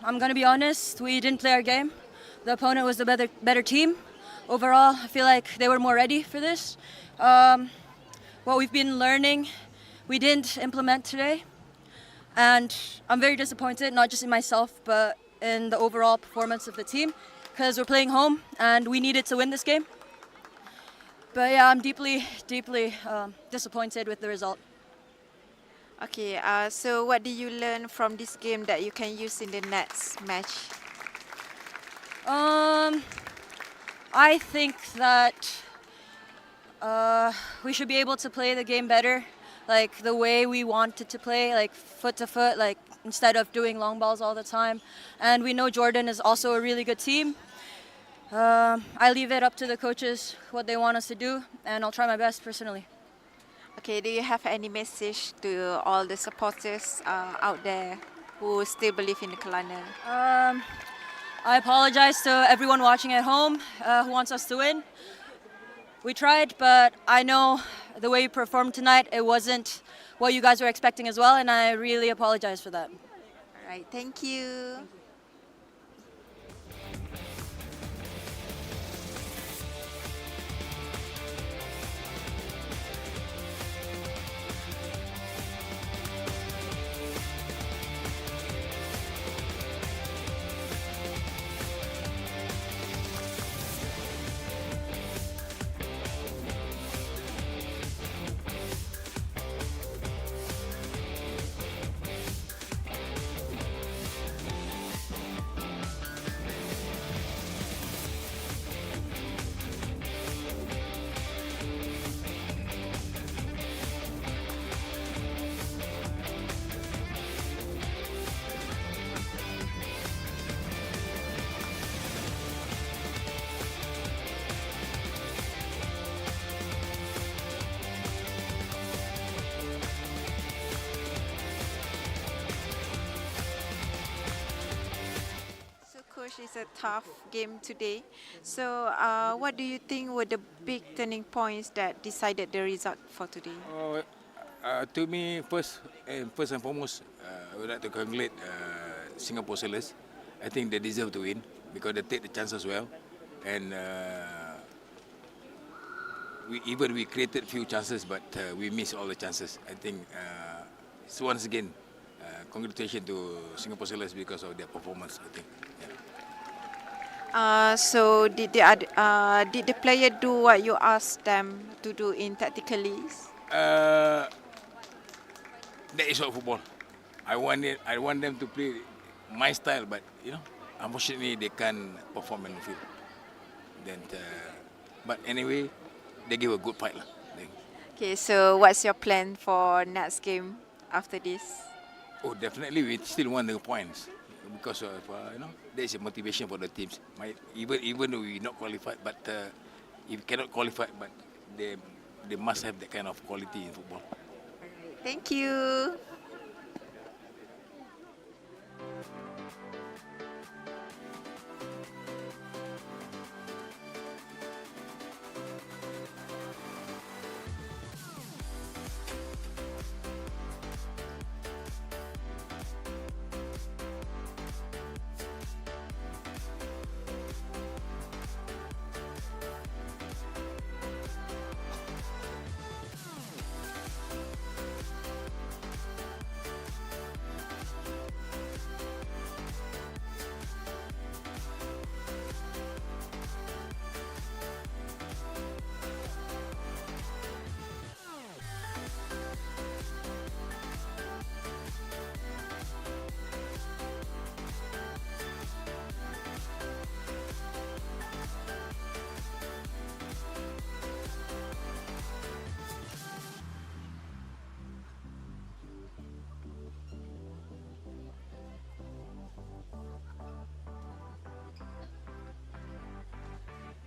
I'm going to be honest, we didn't play our game. The opponent was the better team. Overall, I feel like they were more ready for this. What we've been learning, we didn't implement today. And I'm very disappointed, not just in myself, but in the overall performance of the team, because we're playing home and we needed to win this game. But yeah, I'm deeply disappointed with the result. Okay, so what did you learn from this game that you can use in the next match? I think that we should be able to play the game better, like the way we wanted to play, like foot to foot, like instead of doing long balls all the time. And we know Jordan is also a really good team. I leave it up to the coaches what they want us to do, and I'll try my best personally. Okay, do you have any message to all the supporters out there who still believe in the Kelana? I apologize to everyone watching at home who wants us to win. We tried, but I know the way we performed tonight, it wasn't what you guys were expecting as well, and I really apologize for that. All right, thank you. Coach, it's a tough game today. So, what do you think were the big turning points that decided the result for today? To me, first and foremost, I would like to congratulate Singapore Sailors. I think they deserve to win because they take the chances well, and we created few chances, but we missed all the chances. I think so once again, congratulations to Singapore Sailors because of their performance. I think. Yeah. So did the player do what you asked them to do in tactically? That is what football. I want them to play my style, but unfortunately they can't perform in the field. But anyway, they give a good fight lah. Okay, so what's your plan for next game after this? Oh, definitely we still want the points because of there is a motivation for the teams. Even though we not qualified, but if we cannot qualify, but they must have that kind of quality in football. Thank you.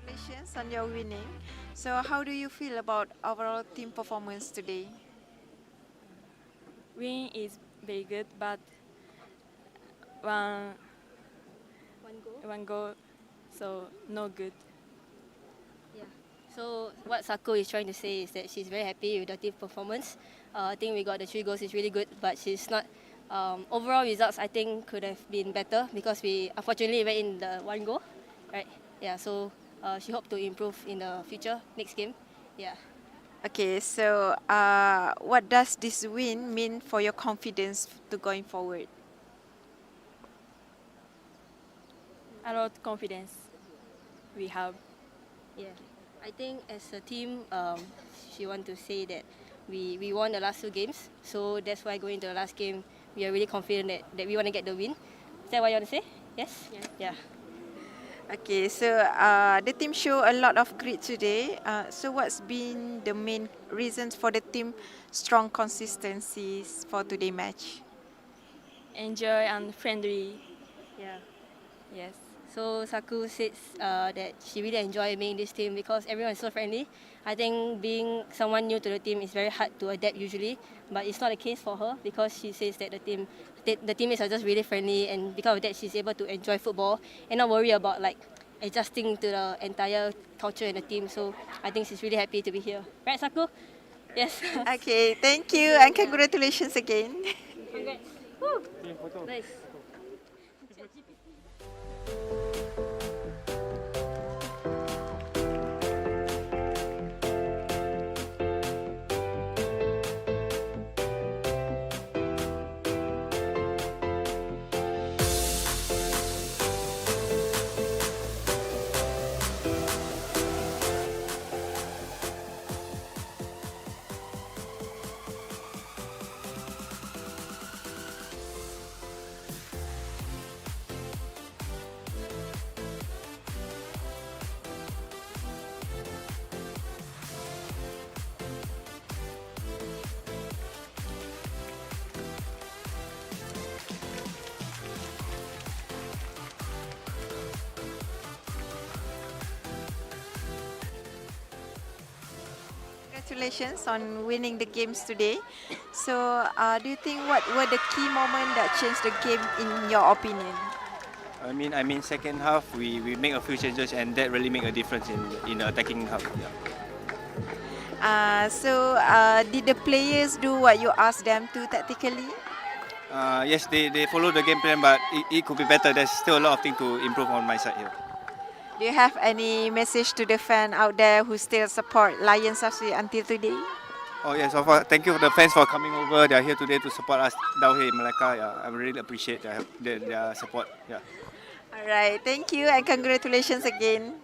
Congratulations on your winning. So how do you feel about overall team performance today? Win is very good, but one goal, so no good. Yeah. So what Sako is trying to say is that she's very happy with the team performance. I think we got the 3 goals, is really good, but she's not. Overall results, I think, could have been better because we unfortunately went in the 1 goal, right? Yeah. So she hopes to improve in the future next game. Yeah. Okay, so what does this win mean for your confidence to going forward? A lot of confidence we have. Yeah. I think as a team, she want to say that we won the last 2 games, so that's why going to the last game, we are really confident that we want to get the win. Is that what you want to say? Yes? Yeah. Okay, so the team show a lot of grit today. So what's been the main reasons for the team strong consistencies for today match? Enjoy and friendly. Yeah. Yes. So Saku says that she really enjoyed being in this team because everyone is so friendly. I think being someone new to the team is very hard to adapt usually, but it's not the case for her because she says that the teammates are just really friendly, and because of that she's able to enjoy football and not worry about like adjusting to the entire culture in the team. So I think she's really happy to be here. Right, Saku? Yes. Okay, thank you and congratulations again. Congrats. Woo. Nice. Congratulations on winning the games today. So, do you think what were the key moments that changed the game in your opinion? I mean, second half we make a few changes and that really make a difference in the attacking half. Yeah. So, did the players do what you asked them to tactically? Yes, they follow the game plan, but it could be better. There's still a lot of things to improve on my side here. Do you have any message to the fan out there who still support Lions FC until today? Oh yes, so far, thank you for the fans for coming over. They are here today to support us down here in Melaka. Yeah, I really appreciate their support. Yeah. All right, thank you and congratulations again.